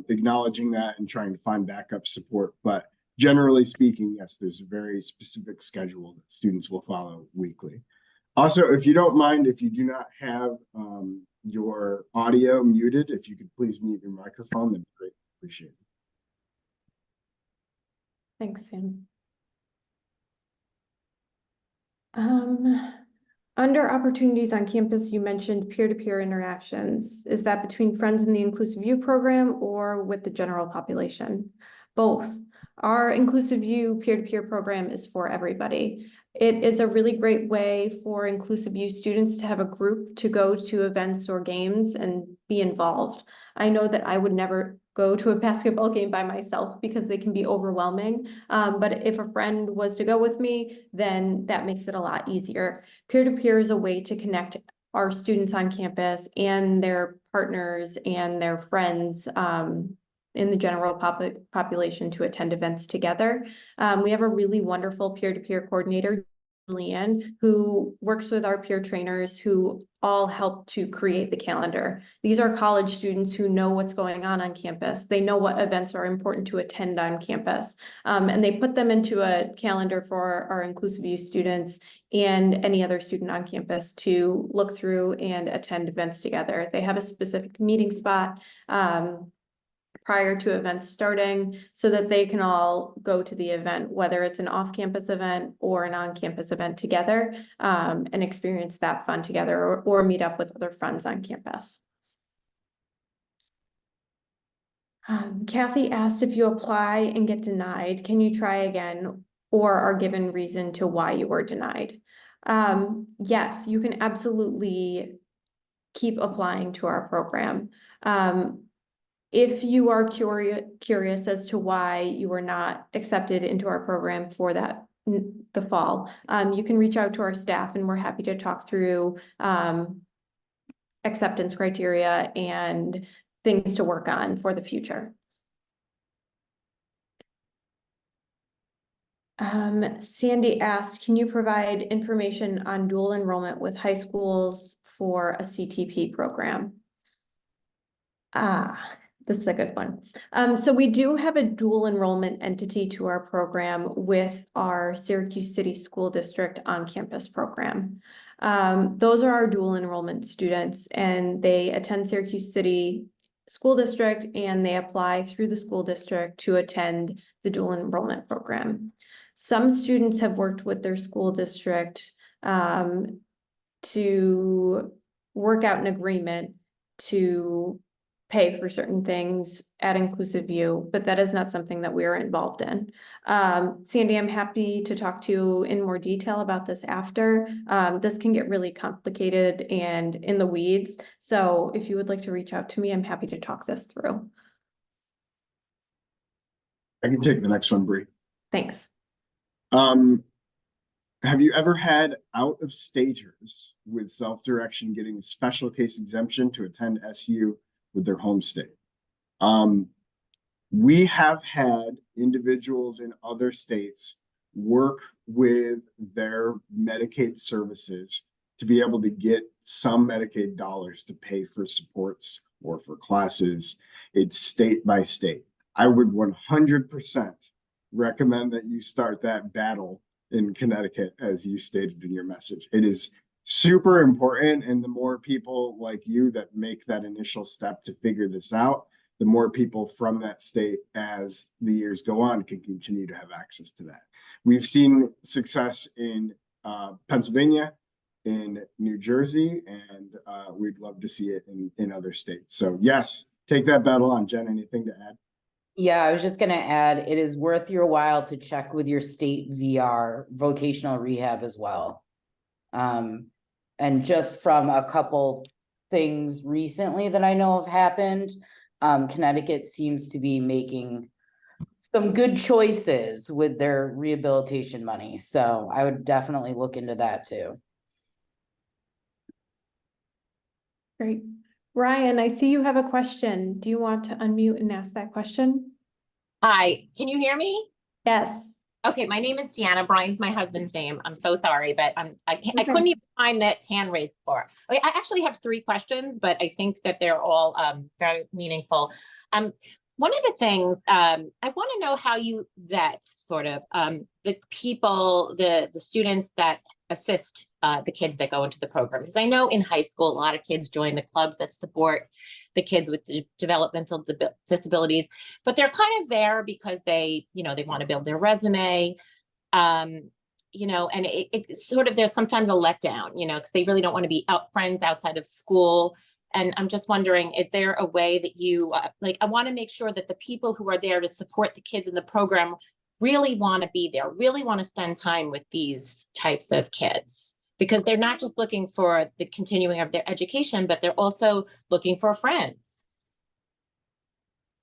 acknowledging that and trying to find backup support. But generally speaking, yes, there's a very specific schedule that students will follow weekly. Also, if you don't mind, if you do not have your audio muted, if you could please mute your microphone, that'd be great. Appreciate it. Thanks, Sam. Under opportunities on campus, you mentioned peer-to-peer interactions. Is that between friends in the InclusiveU program or with the general population? Both. Our InclusiveU peer-to-peer program is for everybody. It is a really great way for InclusiveU students to have a group to go to events or games and be involved. I know that I would never go to a basketball game by myself because they can be overwhelming. But if a friend was to go with me, then that makes it a lot easier. Peer-to-peer is a way to connect our students on campus and their partners and their friends in the general population to attend events together. We have a really wonderful peer-to-peer coordinator, Leanne, who works with our peer trainers who all help to create the calendar. These are college students who know what's going on campus. They know what events are important to attend on campus. And they put them into a calendar for our InclusiveU students and any other student on campus to look through and attend events together. They have a specific meeting spot prior to events starting so that they can all go to the event, whether it's an off-campus event or an on-campus event together, and experience that fun together or meet up with other friends on campus. Kathy asked if you apply and get denied, can you try again or are given reason to why you were denied? Yes, you can absolutely keep applying to our program. if you are curious as to why you were not accepted into our program for the fall, you can reach out to our staff and we're happy to talk through acceptance criteria and things to work on for the future. Sandy asked, can you provide information on dual enrollment with high schools for a CTP program? This is a good one. So we do have a dual enrollment entity to our program with our Syracuse City School District on-campus program. Those are our dual enrollment students, and they attend Syracuse City School District, and they apply through the school district to attend the dual enrollment program. Some students have worked with their school district to work out an agreement to pay for certain things at InclusiveU, but that is not something that we are involved in. Sandy, I'm happy to talk to you in more detail about this after. This can get really complicated and in the weeds. So if you would like to reach out to me, I'm happy to talk this through. I can take the next one, Bree. Thanks. Have you ever had out-of-staters with self-direction getting a special case exemption to attend SU with their home state? We have had individuals in other states work with their Medicaid services to be able to get some Medicaid dollars to pay for supports or for classes. It's state by state. I would 100% recommend that you start that battle in Connecticut, as you stated in your message. It is super important, and the more people like you that make that initial step to figure this out, the more people from that state as the years go on can continue to have access to that. We've seen success in Pennsylvania, in New Jersey, and we'd love to see it in other states. So yes, take that battle on. Jen, anything to add? Yeah, I was just gonna add, it is worth your while to check with your state VR vocational rehab as well. And just from a couple things recently that I know have happened, Connecticut seems to be making some good choices with their rehabilitation money. So I would definitely look into that too. Great. Ryan, I see you have a question. Do you want to unmute and ask that question? Hi, can you hear me? Yes. Okay, my name is Deanna. Brian's my husband's name. I'm so sorry, but I couldn't even find that hand raised for. Okay, I actually have 3 questions, but I think that they're all very meaningful. One of the things I want to know how you vet sort of the people, the students that assist the kids that go into the program, because I know in high school a lot of kids join the clubs that support the kids with developmental disabilities, but they're kind of there because they want to build their resume, and it sort of, there's sometimes a letdown, because they really don't want to be friends outside of school. And I'm just wondering, is there a way that you, I want to make sure that the people who are there to support the kids in the program really want to be there, really want to spend time with these types of kids? Because they're not just looking for the continuing of their education, but they're also looking for friends.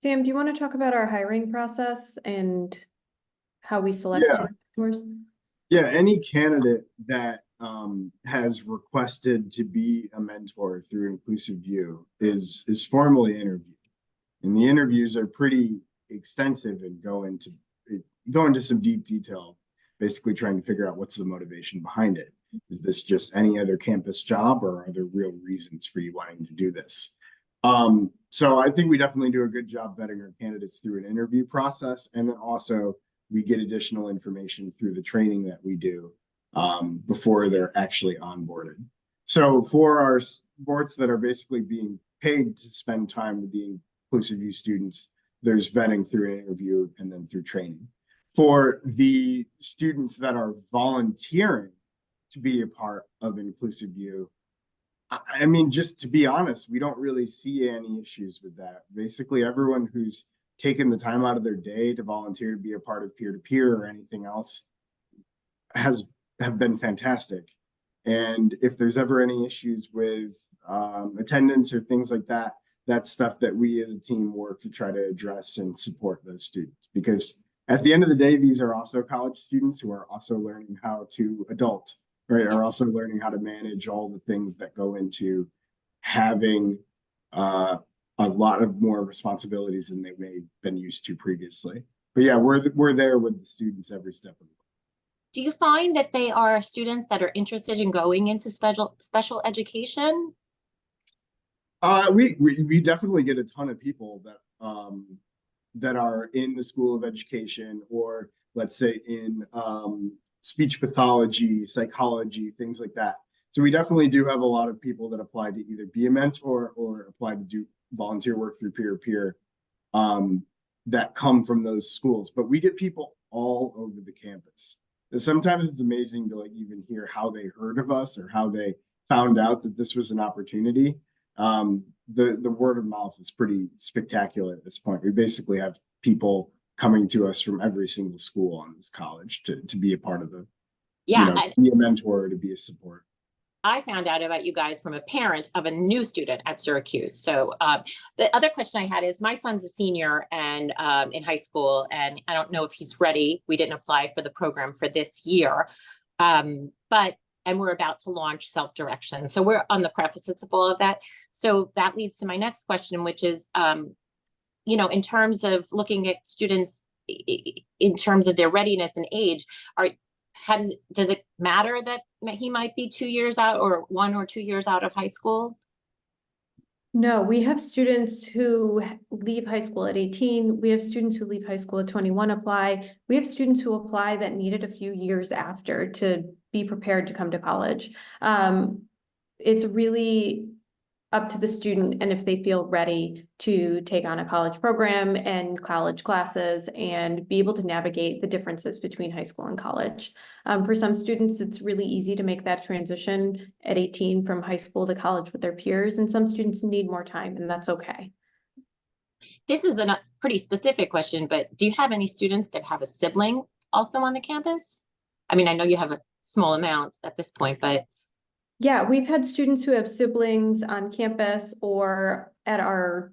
Sam, do you want to talk about our hiring process and how we select mentors? Yeah, any candidate that has requested to be a mentor through InclusiveU is formally interviewed, and the interviews are pretty extensive and go into some deep detail, basically trying to figure out what's the motivation behind it. Is this just any other campus job, or are there real reasons for you wanting to do this? So I think we definitely do a good job vetting our candidates through an interview process, and then also we get additional information through the training that we do before they're actually onboarded. So for our sports that are basically being paid to spend time with the InclusiveU students, there's vetting through an interview and then through training. For the students that are volunteering to be a part of InclusiveU, I mean, just to be honest, we don't really see any issues with that. Basically, everyone who's taken the time out of their day to volunteer to be a part of peer-to-peer or anything else have been fantastic. And if there's ever any issues with attendance or things like that, that's stuff that we as a team work to try to address and support those students. Because at the end of the day, these are also college students who are also learning how to adult, right? Are also learning how to manage all the things that go into having a lot of more responsibilities than they may have been used to previously. But yeah, we're there with the students every step of the way. Do you find that they are students that are interested in going into special education? We definitely get a ton of people that are in the School of Education, or let's say in speech pathology, psychology, things like that. So we definitely do have a lot of people that apply to either be a mentor or apply to do volunteer work through peer-to-peer that come from those schools. But we get people all over the campus. And sometimes it's amazing to like even hear how they heard of us or how they found out that this was an opportunity. The word of mouth is pretty spectacular at this point. We basically have people coming to us from every single school on this college to be a part of the, Yeah, to be a mentor, to be a support. I found out about you guys from a parent of a new student at Syracuse. So the other question I had is, my son's a senior and in high school, and I don't know if he's ready. We didn't apply for the program for this year, and we're about to launch self-direction. So we're on the precipice of all of that. So that leads to my next question, which is, in terms of looking at students in terms of their readiness and age, does it matter that he might be 2 years out or 1 or 2 years out of high school? No, we have students who leave high school at 18. We have students who leave high school at 21 apply. We have students who apply that needed a few years after to be prepared to come to college. It's really up to the student and if they feel ready to take on a college program and college classes and be able to navigate the differences between high school and college. For some students, it's really easy to make that transition at 18 from high school to college with their peers, and some students need more time, and that's okay. This is a pretty specific question, but do you have any students that have a sibling also on the campus? I mean, I know you have a small amount at this point, but Yeah, we've had students who have siblings on campus or at our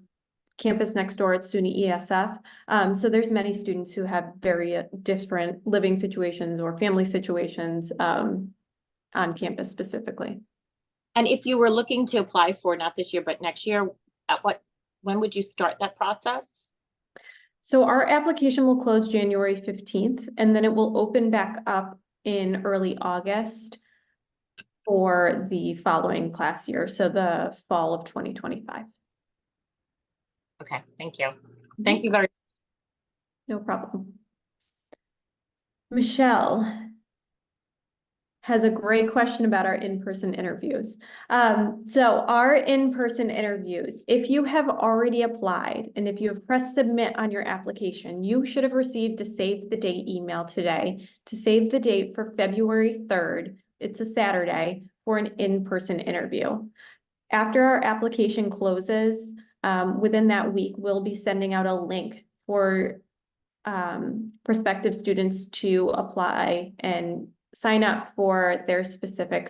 campus next door at SUNY ESF. So there's many students who have very different living situations or family situations on campus specifically. and if you were looking to apply for not this year, but next year, when would you start that process? So our application will close January 15th, and then it will open back up in early August for the following class year, so the fall of 2025. Okay, thank you. Thank you very much. No problem. Michelle has a great question about our in-person interviews. So our in-person interviews, if you have already applied and if you have pressed submit on your application, you should have received a save the date email today to save the date for February 3rd. It's a Saturday for an in-person interview. After our application closes, within that week, we'll be sending out a link for prospective students to apply and sign up for their specific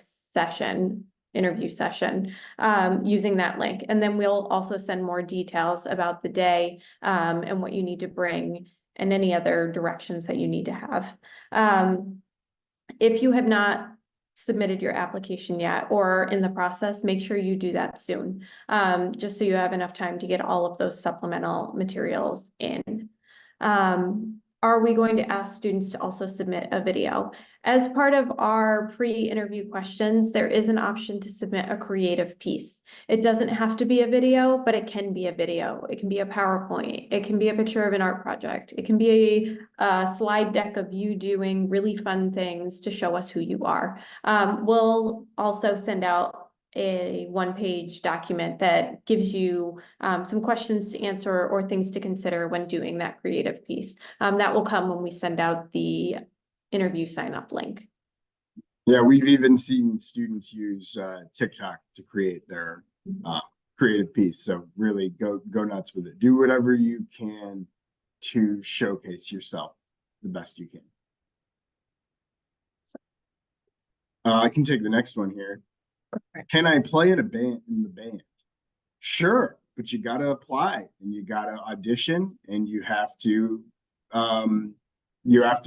interview session, using that link. And then we'll also send more details about the day and what you need to bring and any other directions that you need to have. If you have not submitted your application yet or in the process, make sure you do that soon, just so you have enough time to get all of those supplemental materials in. Are we going to ask students to also submit a video? As part of our pre-interview questions, there is an option to submit a creative piece. It doesn't have to be a video, but it can be a video. It can be a PowerPoint. It can be a picture of an art project. It can be a slide deck of you doing really fun things to show us who you are. We'll also send out a one-page document that gives you some questions to answer or things to consider when doing that creative piece. That will come when we send out the interview sign-up link. Yeah, we've even seen students use TikTok to create their creative piece. So really go nuts with it. Do whatever you can to showcase yourself the best you can. I can take the next one here. Can I play in the band? Sure. but you got to apply and you got to audition and you have to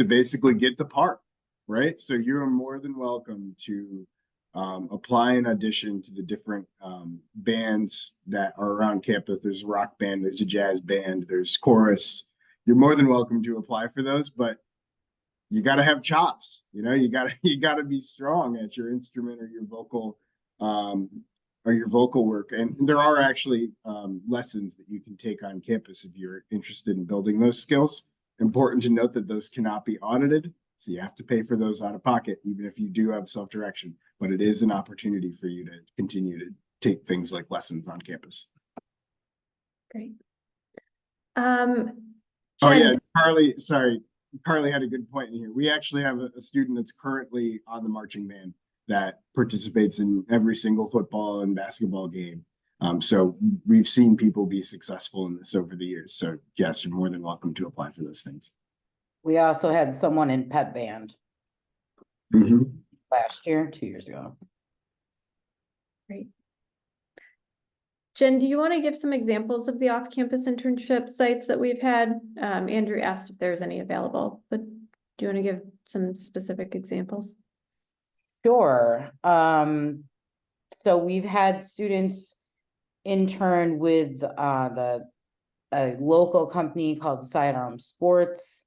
basically get the part, right? So you're more than welcome to apply and audition to the different bands that are around campus. There's a rock band, there's a jazz band, there's chorus. You're more than welcome to apply for those, but you got to have chops. You know, you got to be strong at your instrument or your vocal work. And there are actually lessons that you can take on campus if you're interested in building those skills. Important to note that those cannot be audited, so you have to pay for those out of pocket, even if you do have self-direction. But it is an opportunity for you to continue to take things like lessons on campus. Great. Oh Jen, yeah, Carly had a good point in here. We actually have a student that's currently on the marching band that participates in every single football and basketball game. So we've seen people be successful in this over the years. So yes, you're more than welcome to apply for those things. We also had someone in pep band last year, 2 years ago. great. Jen, do you want to give some examples of the off-campus internship sites that we've had? Andrew asked if there's any available, but do you want to give some specific examples? Sure. So we've had students intern with a local company called Sidearm Sports.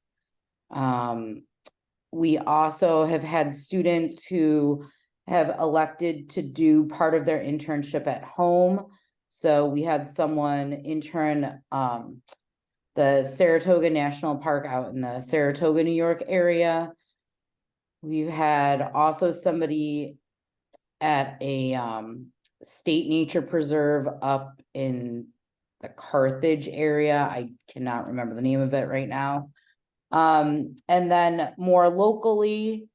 We also have had students who have elected to do part of their internship at home. So we had someone intern the Saratoga National Park out in the Saratoga, New York area. We've had also somebody at a state nature preserve up in the Carthage area. I cannot remember the name of it right now. And then more locally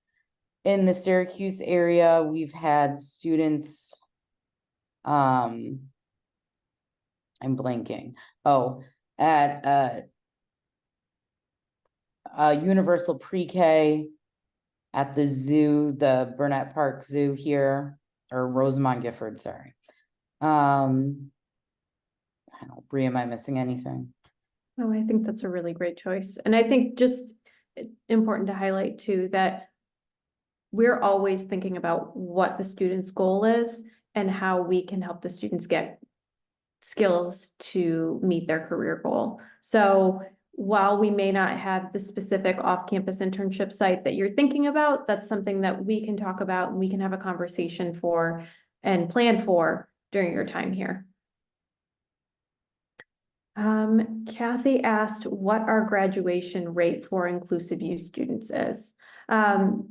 in the Syracuse area, we've had students, I'm blanking. Oh, at Universal Pre-K at the zoo, the Burnett Park Zoo here, or Rosamond Gifford, sorry. I don't know, Bree, am I missing anything? Oh, I think that's a really great choice. And I think just important to highlight too, that we're always thinking about what the student's goal is and how we can help the students get skills to meet their career goal. So while we may not have the specific off-campus internship site that you're thinking about, that's something that we can talk about and we can have a conversation for and plan for during your time here. Kathy asked what our graduation rate for InclusiveU students is.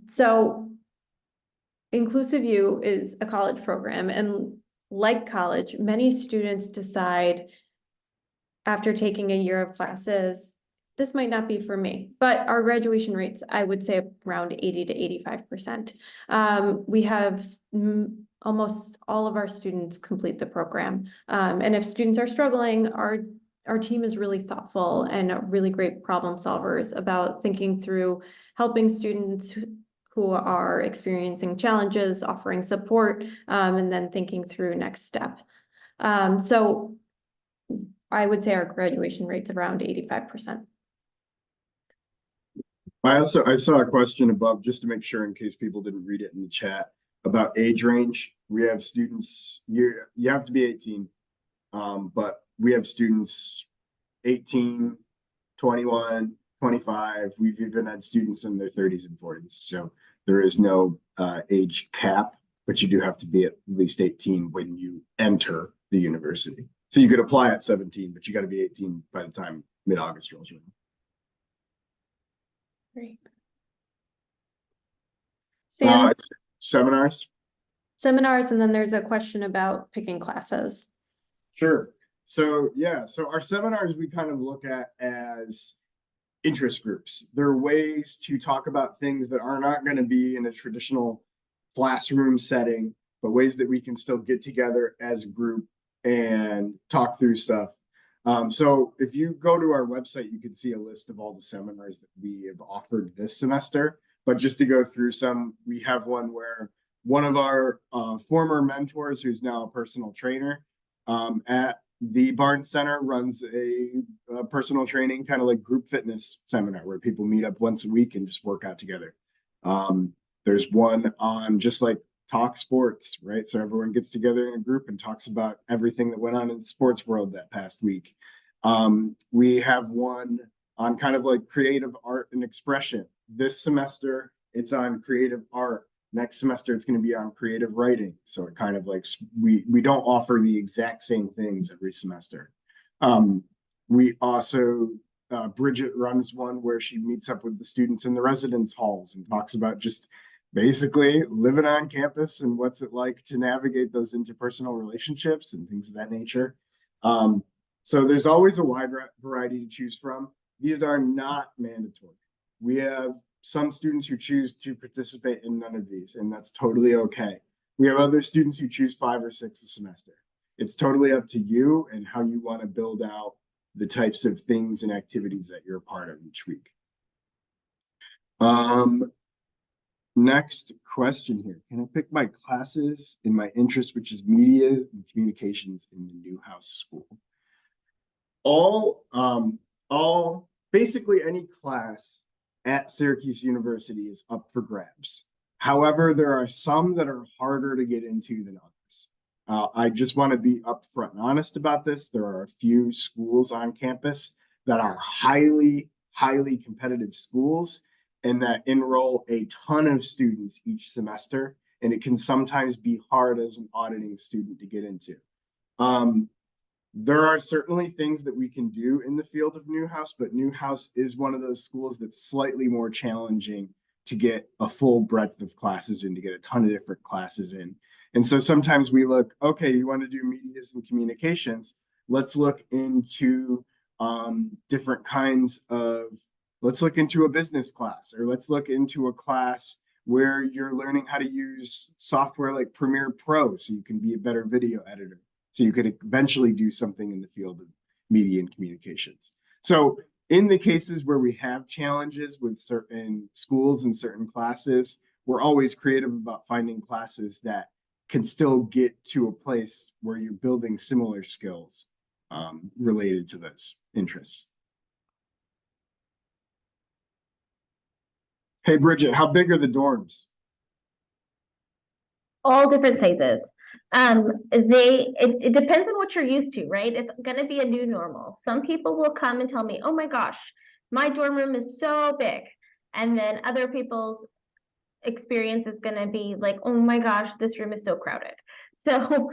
So InclusiveU is a college program, and like college, many students decide after taking a year of classes, this might not be for me, but our graduation rates, I would say around 80 to 85%. We have almost all of our students complete the program. And if students are struggling, our team is really thoughtful and really great problem solvers about thinking through helping students who are experiencing challenges, offering support, and then thinking through next step. So I would say our graduation rate's around 85%. I saw a question above, just to make sure in case people didn't read it in the chat, about age range. We have students, you have to be 18, but we have students 18, 21, 25. We've even had students in their 30s and 40s. So there is no age cap, but you do have to be at least 18 when you enter the university. So you could apply at 17, but you got to be 18 by the time mid-August rolls around. Great. Sam, Seminars? Seminars, and then there's a question about picking classes. Sure. So yeah, so our seminars we kind of look at as interest groups. They're ways to talk about things that are not going to be in a traditional classroom setting, but ways that we can still get together as a group and talk through stuff. So if you go to our website, you can see a list of all the seminars that we have offered this semester. But just to go through some, we have one where one of our former mentors, who's now a personal trainer, at the Barnes Center runs a personal training, kind of like group fitness seminar where people meet up once a week and just work out together. There's one on just like talk sports, right? So everyone gets together in a group and talks about everything that went on in the sports world that past week. We have one on kind of like creative art and expression. This semester, it's on creative art. Next semester, it's going to be on creative writing. So it kind of like, we don't offer the exact same things every semester. We also, Bridget runs one where she meets up with the students in the residence halls and talks about just basically living on campus and what's it like to navigate those interpersonal relationships and things of that nature. So there's always a wide variety to choose from. These are not mandatory. We have some students who choose to participate in none of these, and that's totally okay. We have other students who choose 5 or 6 a semester. It's totally up to you and how you want to build out the types of things and activities that you're a part of each week. Next question here. Can I pick my classes in my interest, which is media and communications in the Newhouse School? Basically any class at Syracuse University is up for grabs. However, there are some that are harder to get into than others. I just want to be upfront and honest about this. There are a few schools on campus that are highly competitive schools and that enroll a ton of students each semester. And it can sometimes be hard as an auditing student to get into. There are certainly things that we can do in the field of Newhouse, but Newhouse is one of those schools that's slightly more challenging to get a full breadth of classes in, to get a ton of different classes in. And so sometimes we look, okay, you want to do medias and communications. Let's look into different kinds of, let's look into a business class, or let's look into a class where you're learning how to use software like Premiere Pro so you can be a better video editor. So you could eventually do something in the field of media and communications. So in the cases where we have challenges with certain schools and certain classes, we're always creative about finding classes that can still get to a place where you're building similar skills related to those interests. Hey, Bridget, how big are the dorms? All different sizes. It depends on what you're used to, right? It's going to be a new normal. Some people will come and tell me, oh my gosh, my dorm room is so big. And then other people's experience is going to be like, oh my gosh, this room is so crowded. So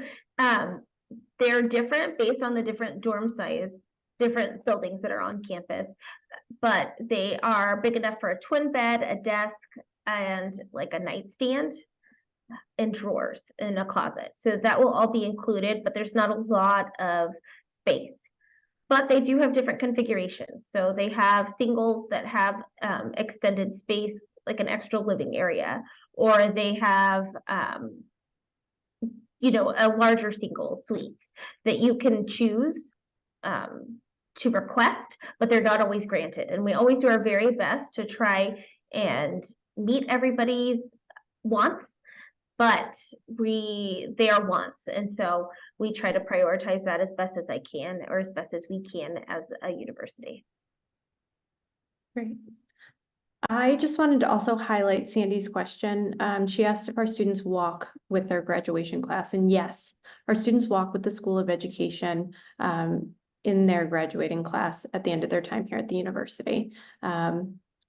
they're different based on the different dorm size, different buildings that are on campus, but they are big enough for a twin bed, a desk, and like a nightstand and drawers in a closet. So that will all be included, but there's not a lot of space. But they do have different configurations. So they have singles that have extended space, like an extra living area, or they have, a larger single suites that you can choose to request, but they're not always granted. And we always do our very best to try and meet everybody's wants, but they are wants. And so we try to prioritize that as best as I can, or as best as we can as a university. Great. I just wanted to also highlight Sandy's question. She asked if our students walk with their graduation class, and yes, our students walk with the School of Education in their graduating class at the end of their time here at the university.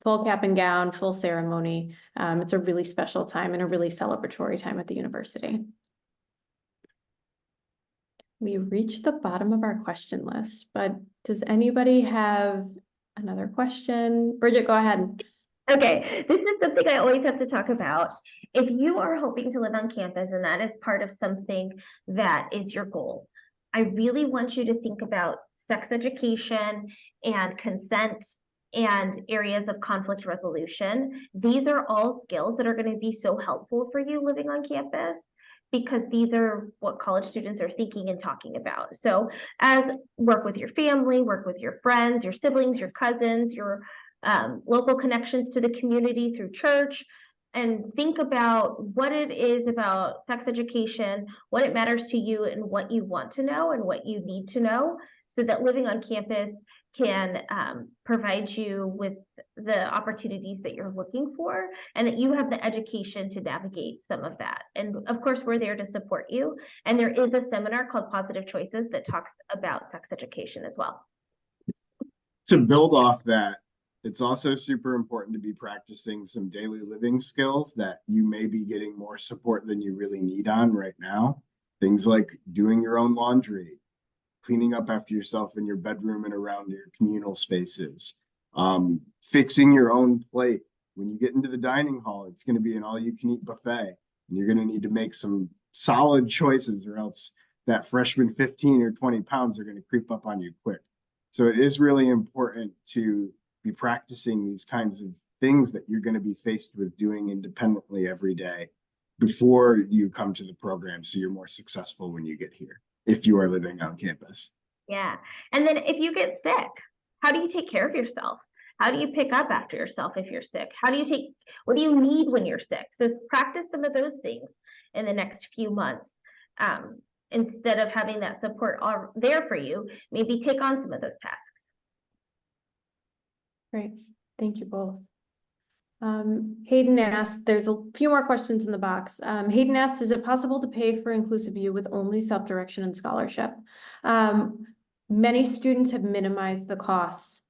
Full cap and gown, full ceremony. It's a really special time and a really celebratory time at the university. We reached the bottom of our question list, but does anybody have another question? Bridget, go ahead. Okay, this is something I always have to talk about. If you are hoping to live on campus and that is part of something that is your goal, I really want you to think about sex education and consent and areas of conflict resolution. These are all skills that are going to be so helpful for you living on campus, because these are what college students are thinking and talking about. So as work with your family, work with your friends, your siblings, your cousins, your local connections to the community through church, and think about what it is about sex education, what it matters to you, and what you want to know and what you need to know, so that living on campus can provide you with the opportunities that you're looking for, and that you have the education to navigate some of that. And of course, we're there to support you. And there is a seminar called Positive Choices that talks about sex education as well. To build off that, it's also super important to be practicing some daily living skills that you may be getting more support than you really need on right now. Things like doing your own laundry, cleaning up after yourself in your bedroom and around your communal spaces, fixing your own plate. When you get into the dining hall, it's going to be an all-you-can-eat buffet, and you're going to need to make some solid choices, or else that freshman 15 or 20 pounds are going to creep up on you quick. So it is really important to be practicing these kinds of things that you're going to be faced with doing independently every day before you come to the program, so you're more successful when you get here, if you are living on campus. Yeah. And then if you get sick, how do you take care of yourself? How do you pick up after yourself if you're sick? What do you need when you're sick? So practice some of those things in the next few months. Instead of having that support all there for you, maybe take on some of those tasks. Great, thank you both. Hayden asked, there's a few more questions in the box. Hayden asked, is it possible to pay for InclusiveU with only self-direction and scholarship? Many students have minimized the costs,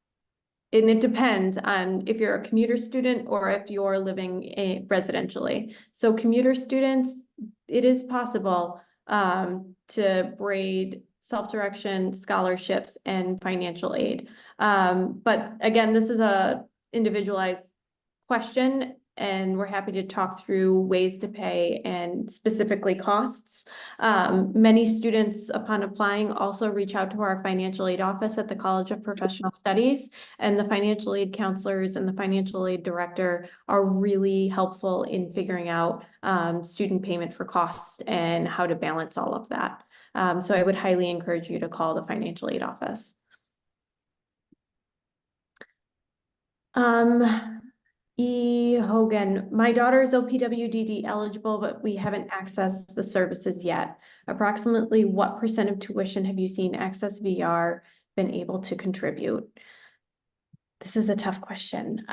and it depends on if you're a commuter student or if you're living residentially. So commuter students, it is possible to braid self-direction, scholarships, and financial aid. But again, this is a individualized question, and we're happy to talk through ways to pay and specifically costs. Many students, upon applying, also reach out to our financial aid office at the College of Professional Studies, and the financial aid counselors and the financial aid director are really helpful in figuring out student payment for costs and how to balance all of that. So I would highly encourage you to call the financial aid office. E. Hogan, my daughter is OPWDD eligible, but we haven't accessed the services yet. Approximately what % of tuition have you seen Access VR been able to contribute? This is a tough question.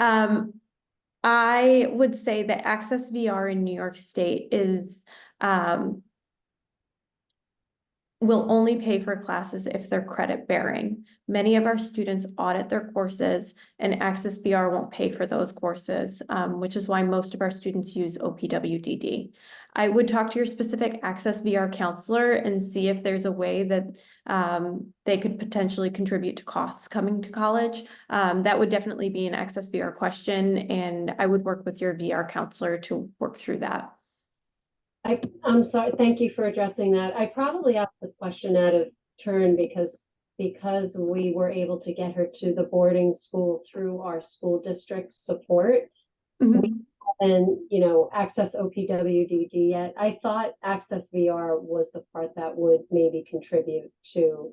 I would say that Access VR in New York State is will only pay for classes if they're credit bearing. Many of our students audit their courses, and Access VR won't pay for those courses, which is why most of our students use OPWDD. I would talk to your specific Access VR counselor and see if there's a way that they could potentially contribute to costs coming to college. That would definitely be an Access VR question, and I would work with your VR counselor to work through that. I'm sorry, thank you for addressing that. I probably asked this question out of turn because we were able to get her to the boarding school through our school district support. Mm-hmm. And access OPWDD yet. I thought Access VR was the part that would maybe contribute to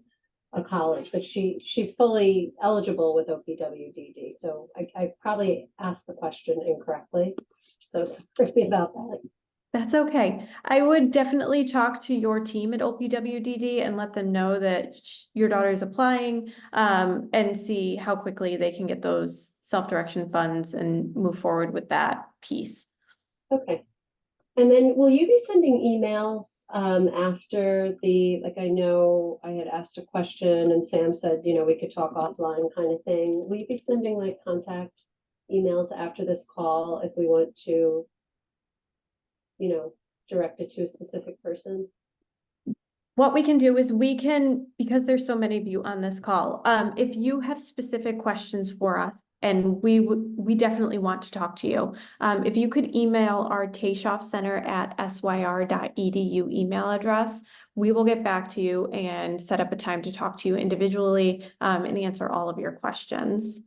a college, but she's fully eligible with OPWDD. So I probably asked the question incorrectly. So sorry about that. That's okay. I would definitely talk to your team at OPWDD and let them know that your daughter is applying, and see how quickly they can get those self-direction funds and move forward with that piece. Okay. And then will you be sending emails after I know I had asked a question and Sam said, we could talk offline kind of thing. Will you be sending contact emails after this call if we want to direct it to a specific person? What we can do is because there's so many of you on this call, if you have specific questions for us, and we definitely want to talk to you. If you could email our Tayshoff Center at syr.edu email address, we will get back to you and set up a time to talk to you individually and answer all of your questions.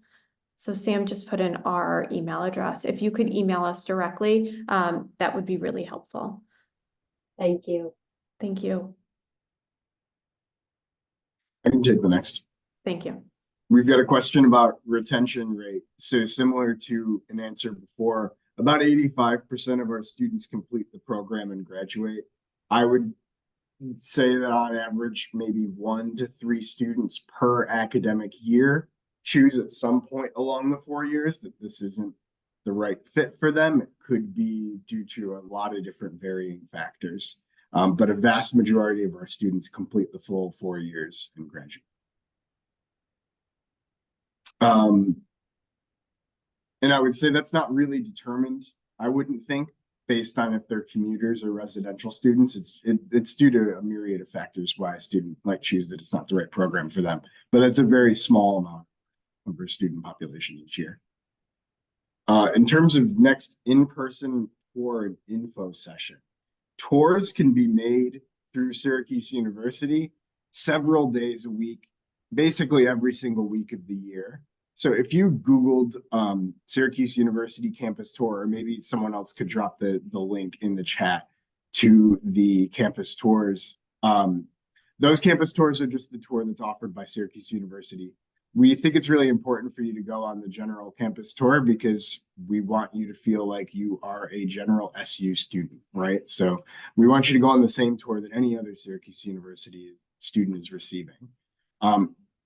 So Sam just put in our email address. If you could email us directly, that would be really helpful. Thank you. Thank you. I can take the next. Thank you. We've got a question about retention rate. So similar to an answer before, about 85% of our students complete the program and graduate. I would say that on average, maybe 1 to 3 students per academic year choose at some point along the 4 years that this isn't the right fit for them. It could be due to a lot of different varying factors. But a vast majority of our students complete the full 4 years and graduate. And I would say that's not really determined, I wouldn't think, based on if they're commuters or residential students. It's due to a myriad of factors why a student might choose that it's not the right program for them. But that's a very small amount of our student population each year. In terms of next in-person tour and info session, tours can be made through Syracuse University several days a week, basically every single week of the year. So if you Googled Syracuse University campus tour, or maybe someone else could drop the link in the chat to the campus tours. Those campus tours are just the tour that's offered by Syracuse University. We think it's really important for you to go on the general campus tour because we want you to feel like you are a general SU student, right? So we want you to go on the same tour that any other Syracuse University student is receiving.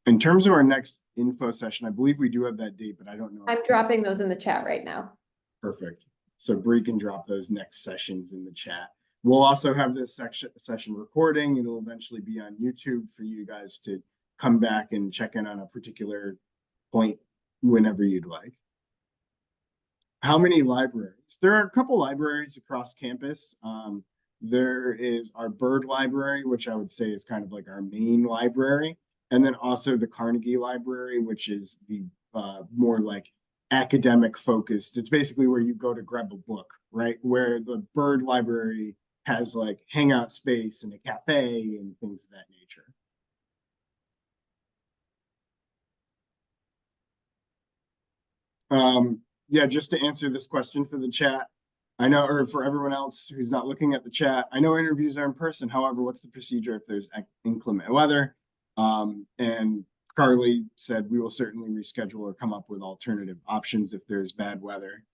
In terms of our next info session, I believe we do have that date, but I don't know. I'm dropping those in the chat right now. Perfect. So Bree can drop those next sessions in the chat. We'll also have this session recording. It'll eventually be on YouTube for you guys to come back and check in on a particular point whenever you'd like. How many libraries? There are a couple libraries across campus. There is our Bird Library, which I would say is kind of like our main library. And then also the Carnegie Library, which is the more like academic focused. It's basically where you go to grab a book, right? Where the Bird Library has like hangout space and a cafe and things of that nature. Yeah, just to answer this question for the chat, I know, or for everyone else who's not looking at the chat, I know interviews are in person. However, what's the procedure if there's inclement weather? And Carly said we will certainly reschedule or come up with alternative options if there's bad weather.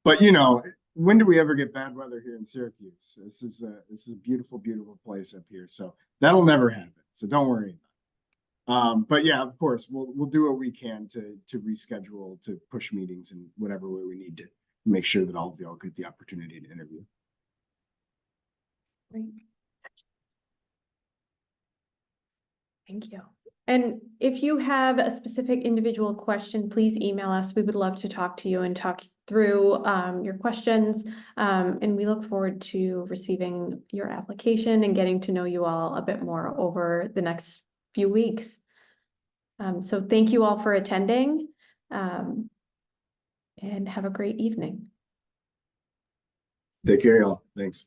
But you know, when do we ever get bad weather here in Syracuse? This is a beautiful, beautiful place up here. So that'll never happen. So don't worry about it. But yeah, of course, we'll do what we can to reschedule, to push meetings in whatever way we need to make sure that all of y'all get the opportunity to interview. Great. Thank you. And if you have a specific individual question, please email us. We would love to talk to you and talk through your questions. And we look forward to receiving your application and getting to know you all a bit more over the next few weeks. So thank you all for attending, and have a great evening. Take care, y'all. Thanks.